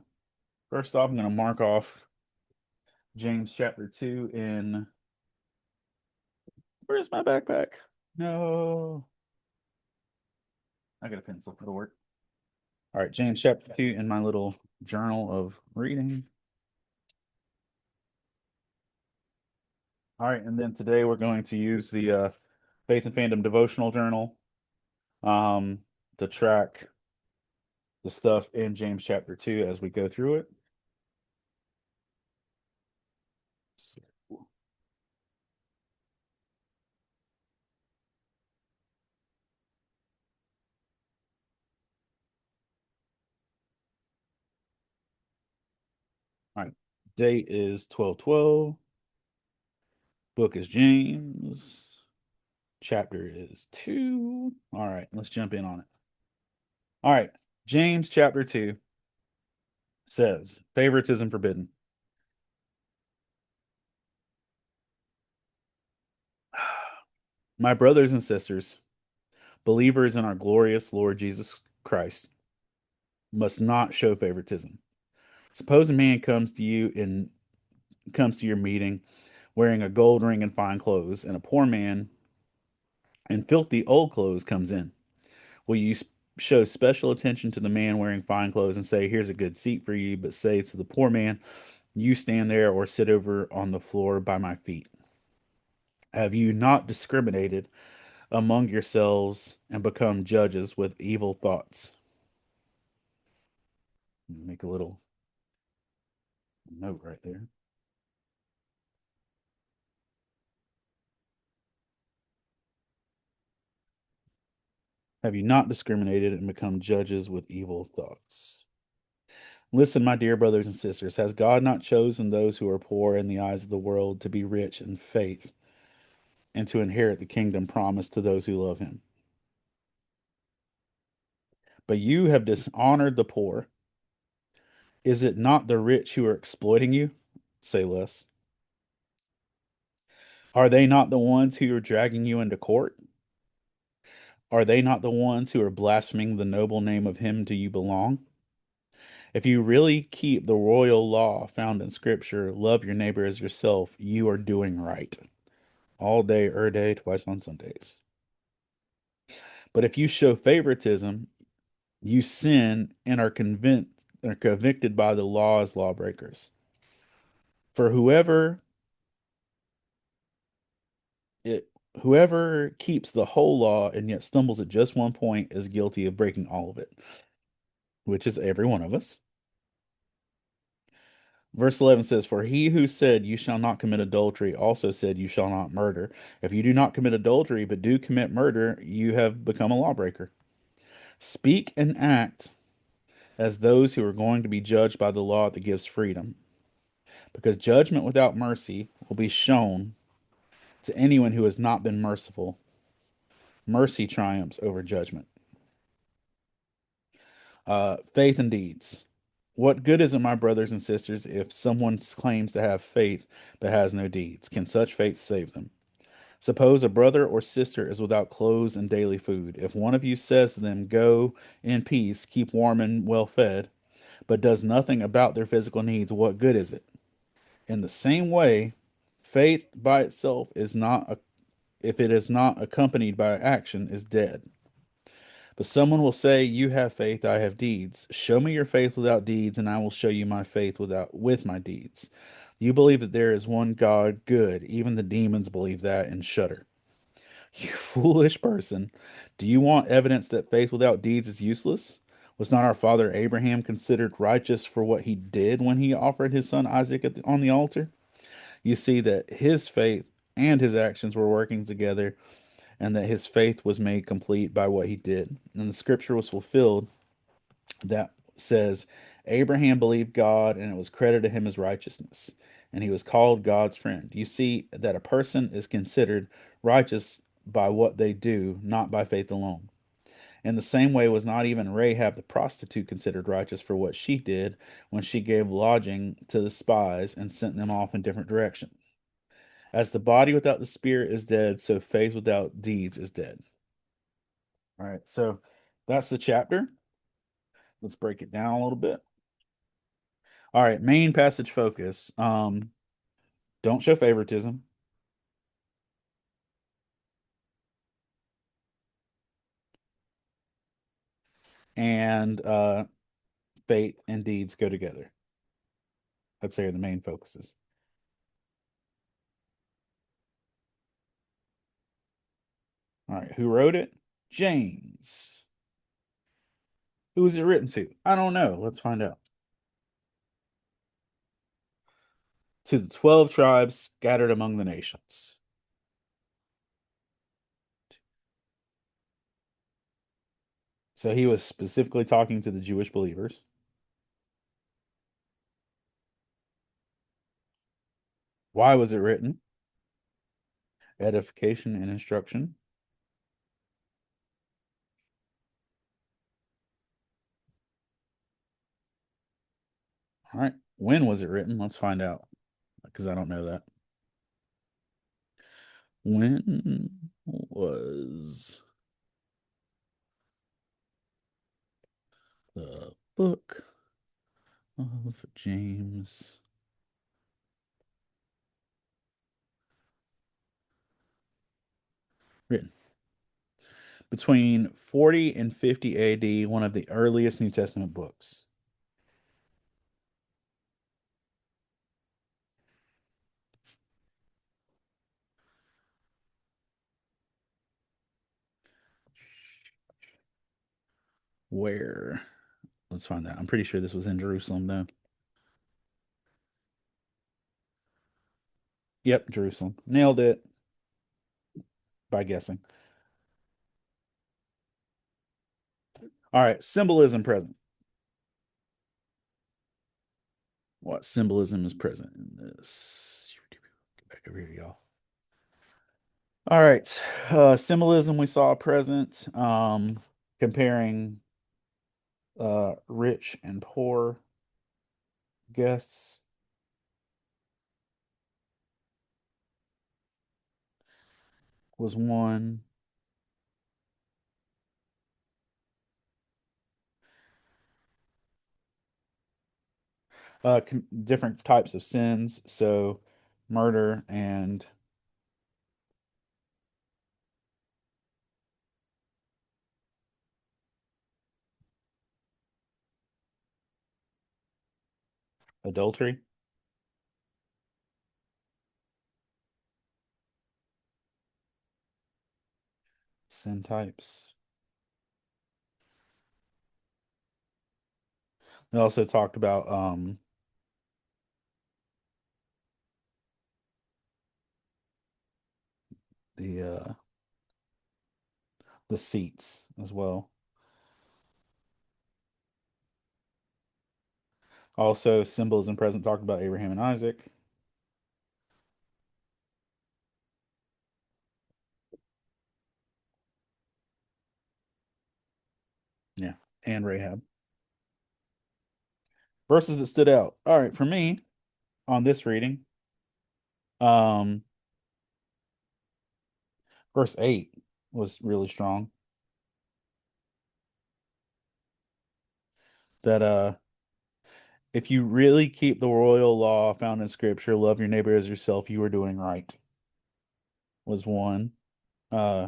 first off, I'm going to mark off James chapter two in, where's my backpack? No, I got a pencil, it'll work. All right, James chapter two in my little journal of reading. All right, and then today we're going to use the Faith and Fandom devotional journal um, to track the stuff in James chapter 2 as we go through it. So, all right, date is 12/12. Book is James. Chapter is 2. All right, let's jump in on it. All right, James chapter 2 says, favoritism forbidden. My brothers and sisters, believers in our glorious Lord Jesus Christ, must not show favoritism. Suppose a man comes to your meeting wearing a gold ring and fine clothes, and a poor man in filthy old clothes comes in. Will you show special attention to the man wearing fine clothes and say, "Here's a good seat for you," but say to the poor man, "You stand there or sit over on the floor by my feet"? Have you not discriminated among yourselves and become judges with evil thoughts? Make a little note right there. Have you not discriminated and become judges with evil thoughts? Listen, my dear brothers and sisters, has God not chosen those who are poor in the eyes of the world to be rich in faith and to inherit the kingdom promised to those who love him? But you have dishonored the poor. Is it not the rich who are exploiting you? Say less. Are they not the ones who are dragging you into court? Are they not the ones who are blaspheming the noble name of him to you belong? If you really keep the royal law found in Scripture, love your neighbor as yourself, you are doing right. All day, day, twice on Sundays. But if you show favoritism, you sin and are convicted by the law as lawbreakers. For it whoever keeps the whole law and yet stumbles at just one point is guilty of breaking all of it, which is every one of us. Verse 11 says, "For he who said, 'You shall not commit adultery,' also said, 'You shall not murder.' If you do not commit adultery, but do commit murder, you have become a lawbreaker. Speak and act as those who are going to be judged by the law that gives freedom, because judgment without mercy will be shown to anyone who has not been merciful. Mercy triumphs over judgment." Faith and deeds. What good is it, my brothers and sisters, if someone claims to have faith but has no deeds? Can such faith save them? Suppose a brother or sister is without clothes and daily food. If one of you says to them, "Go in peace, keep warm and well fed," but does nothing about their physical needs, what good is it? In the same way, faith by itself is not if it is not accompanied by action, is dead. But someone will say, "You have faith, I have deeds. Show me your faith without deeds, and I will show you my faith with my deeds. You believe that there is one God, good. Even the demons believe that and shudder." You foolish person. Do you want evidence that faith without deeds is useless? Was not our father Abraham considered righteous for what he did when he offered his son Isaac on the altar? You see that his faith and his actions were working together, and that his faith was made complete by what he did. And the scripture was fulfilled that says, Abraham believed God, and it was credited to him as righteousness, and he was called God's friend. You see that a person is considered righteous by what they do, not by faith alone. In the same way, was not even Rahab the prostitute considered righteous for what she did when she gave lodging to the spies and sent them off in different directions? As the body without the spirit is dead, so faith without deeds is dead. All right, so that's the chapter. Let's break it down a little bit. All right, main passage focus. Don't show favoritism, and faith and deeds go together. I'd say are the main focuses. All right, who wrote it? James. Who was it written to? I don't know. Let's find out. To the 12 tribes scattered among the nations. So he was specifically talking to the Jewish believers. Why was it written? Edification and instruction. All right. When was it written? Let's find out because I don't know that. When was the book of James written? Between 40 and 50 AD, one of the earliest New Testament books. Where? Let's find that. I'm pretty sure this was in Jerusalem, though. Yep, Jerusalem. Nailed it by guessing. All right, symbolism present. What symbolism is present in this? Get back over here, y'all. All right, symbolism we saw present. Comparing rich and poor guests. Was one. Different types of sins. So, murder and adultery. Sin types. We also talked about the the seats as well. Also, symbolism present talked about Abraham and Isaac. Yeah, and Rahab. Verses that stood out. All right, for me on this reading, um, verse 8 was really strong. That if you really keep the royal law found in scripture, love your neighbor as yourself, you are doing right. Was one. Uh,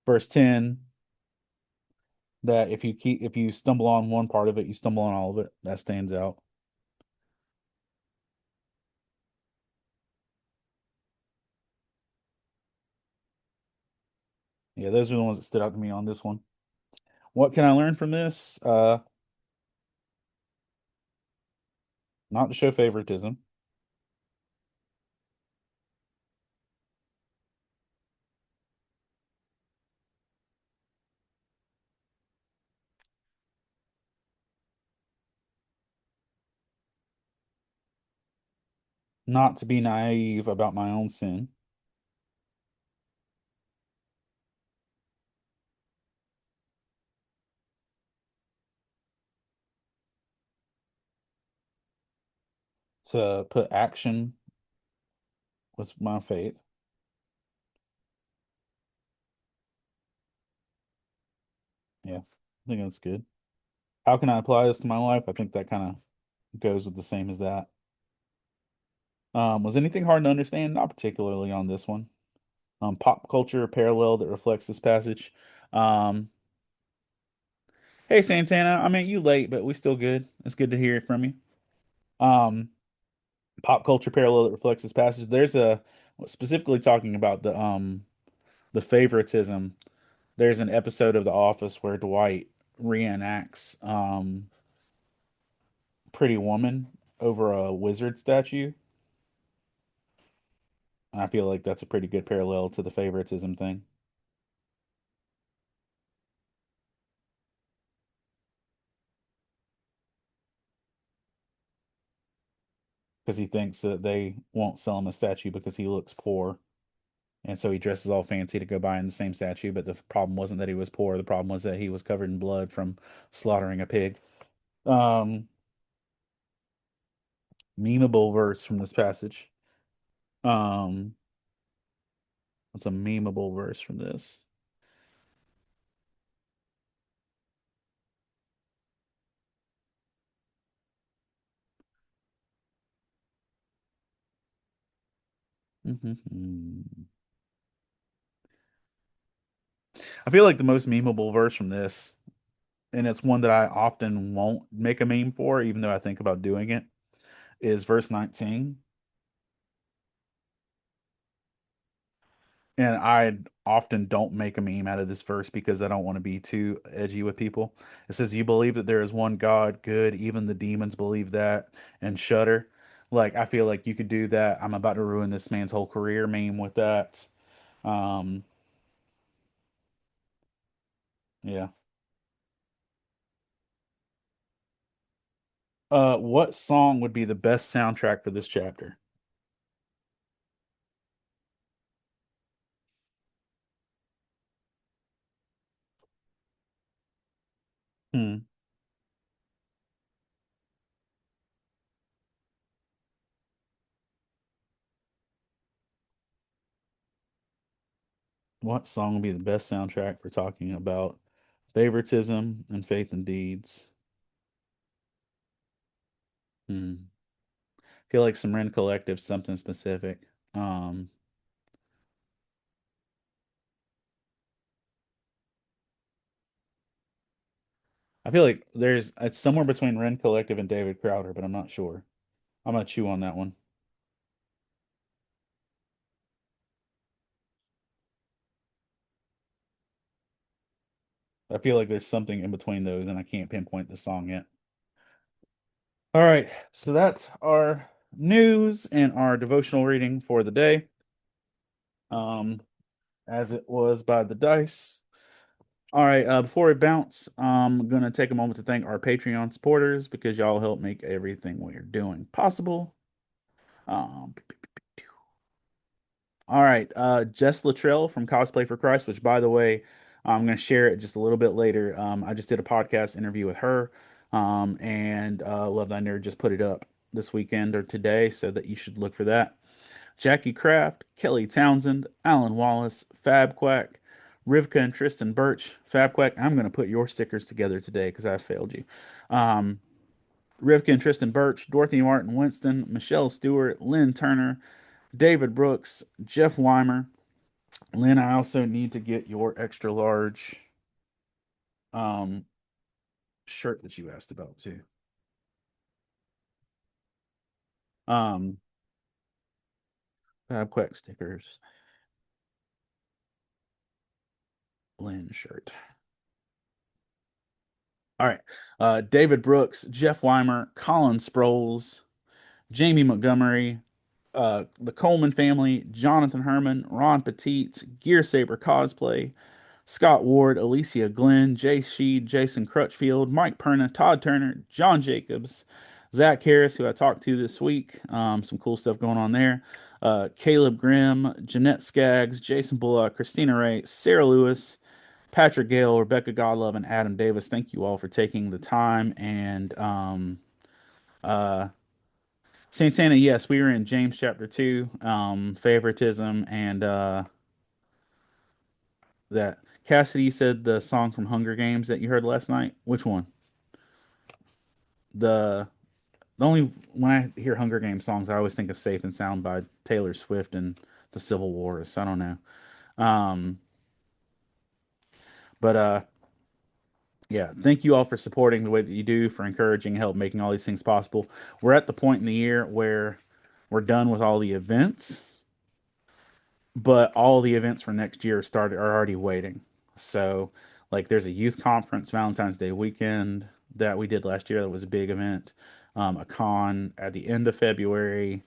verse 10, that if you stumble on one part of it, you stumble on all of it. That stands out. Yeah, those are the ones that stood out to me on this one. What can I learn from this? Not to show favoritism, not to be naive about my own sin, to put action with my faith. Yeah, I think that's good. How can I apply this to my life? I think that kind of goes with the same as that. Was anything hard to understand? Not particularly on this one. Pop culture parallel that reflects this passage. Um, hey Santana, I mean you late, but we still good. It's good to hear from you. Um, Pop culture parallel that reflects this passage. There's a specifically talking about the favoritism. There's an episode of The Office where Dwight reenacts Pretty Woman over a wizard statue. And I feel like that's a pretty good parallel to the favoritism thing because he thinks that they won't sell him a statue because he looks poor. And so he dresses all fancy to go buy in the same statue. But the problem wasn't that he was poor. The problem was that he was covered in blood from slaughtering a pig. Um, Memeable verse from this passage. Um, what's a memeable verse from this? I feel like the most memeable verse from this, and it's one that I often won't make a meme for, even though I think about doing it, is verse 19. And I often don't make a meme out of this verse because I don't want to be too edgy with people. It says, "You believe that there is one God, good, even the demons believe that and shudder." Like, I feel like you could do that. I'm about to ruin this man's whole career meme with that. Um, yeah. What song would be the best soundtrack for this chapter? Hmm. What song would be the best soundtrack for talking about favoritism and faith and deeds? Hmm. Feel like some Ren Collective, something specific. Um, I feel like it's somewhere between Ren Collective and David Crowder, but I'm not sure. I'm gonna chew on that one. I feel like there's something in between those, and I can't pinpoint the song yet. All right, so that's our news and our devotional reading for the day. Um, as it was by the dice. All right, before we bounce, I'm gonna take a moment to thank our Patreon supporters because y'all help make everything we're doing possible. Um, all right, Jess Luttrell from Cosplay for Christ, which by the way, I'm gonna share it just a little bit later. I just did a podcast interview with her, and Love Thy Nerd just put it up this weekend or today, so that you should look for that. Jackie Kraft, Kelly Townsend, Alan Wallace, Fab Quack, Rivka and Tristan Birch. Fab Quack, I'm going to put your stickers together today because I failed you. Um, Rivka and Tristan Birch, Dorothy Martin Winston, Michelle Stewart, Lynn Turner, David Brooks, Jeff Weimer. Lynn, I also need to get your extra large um shirt that you asked about too. Um, Fab stickers, Lynn shirt. All right. David Brooks, Jeff Weimer, Colin Sproles, Jamie Montgomery, the Coleman family, Jonathan Herman, Ron Petit, Gear Saber Cosplay, Scott Ward, Alicia Glenn, Jay Sheed, Jason Crutchfield, Mike Perna, Todd Turner, John Jacobs, Zach Harris, who I talked to this week. Some cool stuff going on there. Caleb Grimm, Jeanette Skaggs, Jason Bullock, Christina Ray, Sarah Lewis, Patrick Gale, Rebecca Godlove, and Adam Davis. Thank you all for taking the time. And uh, Santana, yes, we were in James chapter 2, favoritism, and that. Cassidy, you said the song from Hunger Games that you heard last night. Which one? The the only when I hear Hunger Games songs, I always think of Safe and Sound by Taylor Swift and the Civil Wars. I don't know. Um, but yeah, thank you all for supporting the way that you do, for encouraging, help making all these things possible. We're at the point in the year where we're done with all the events, but all the events for next year are already waiting. So, like, there's a youth conference Valentine's Day weekend that we did last year. That was a big event. A con at the end of February,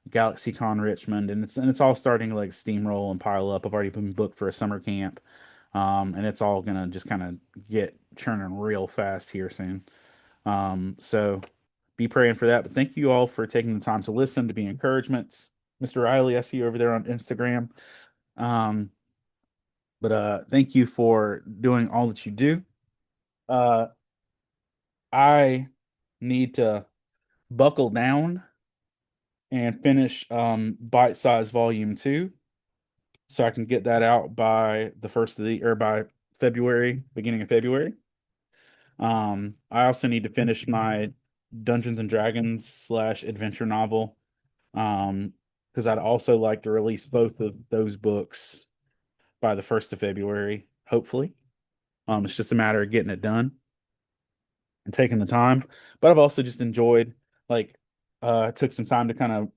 Galaxy Con Richmond, and it's all starting to like steamroll and pile up. I've already been booked for a summer camp, and it's all gonna just kind of get churning real fast here soon. So be praying for that. But thank you all for taking the time to listen, to be encouragements. Mr. Riley, I see you over there on Instagram. Um, but thank you for doing all that you do. Uh, I need to buckle down and finish Bite Size Volume 2 so I can get that out by the first of the or by February, beginning of February. I also need to finish my Dungeons and Dragons slash adventure novel. Because I'd also like to release both of those books by the 1st of February, hopefully. It's just a matter of getting it done and taking the time. But I've also just enjoyed like took some time to kind of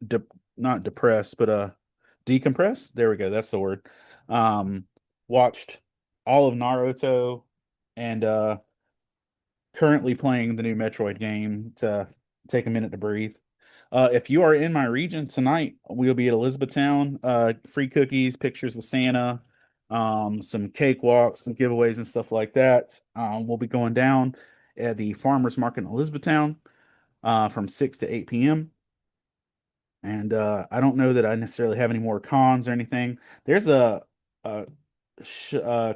de not depress, but decompress. There we go. That's the word. Um, Watched all of Naruto and currently playing the new Metroid game to take a minute to breathe. If you are in my region tonight, we'll be at Elizabethtown. Free cookies, pictures with Santa, some cake walks, some giveaways and stuff like that. We'll be going down at the farmers market in Elizabethtown from 6 to 8 p.m. And I don't know that I necessarily have any more cons or anything. There's a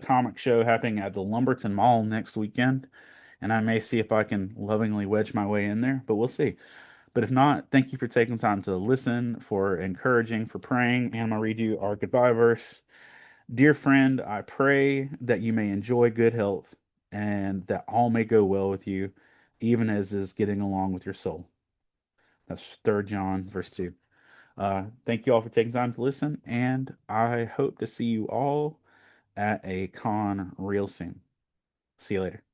comic show happening at the Lumberton Mall next weekend, and I may see if I can lovingly wedge my way in there, but we'll see. But if not, thank you for taking time to listen, for encouraging, for praying. And I'm going to read you our goodbye verse. Dear friend, I pray that you may enjoy good health and that all may go well with you, even as is getting along with your soul. That's 3rd John, verse 2. Thank you all for taking time to listen, and I hope to see you all at a con real soon. See you later.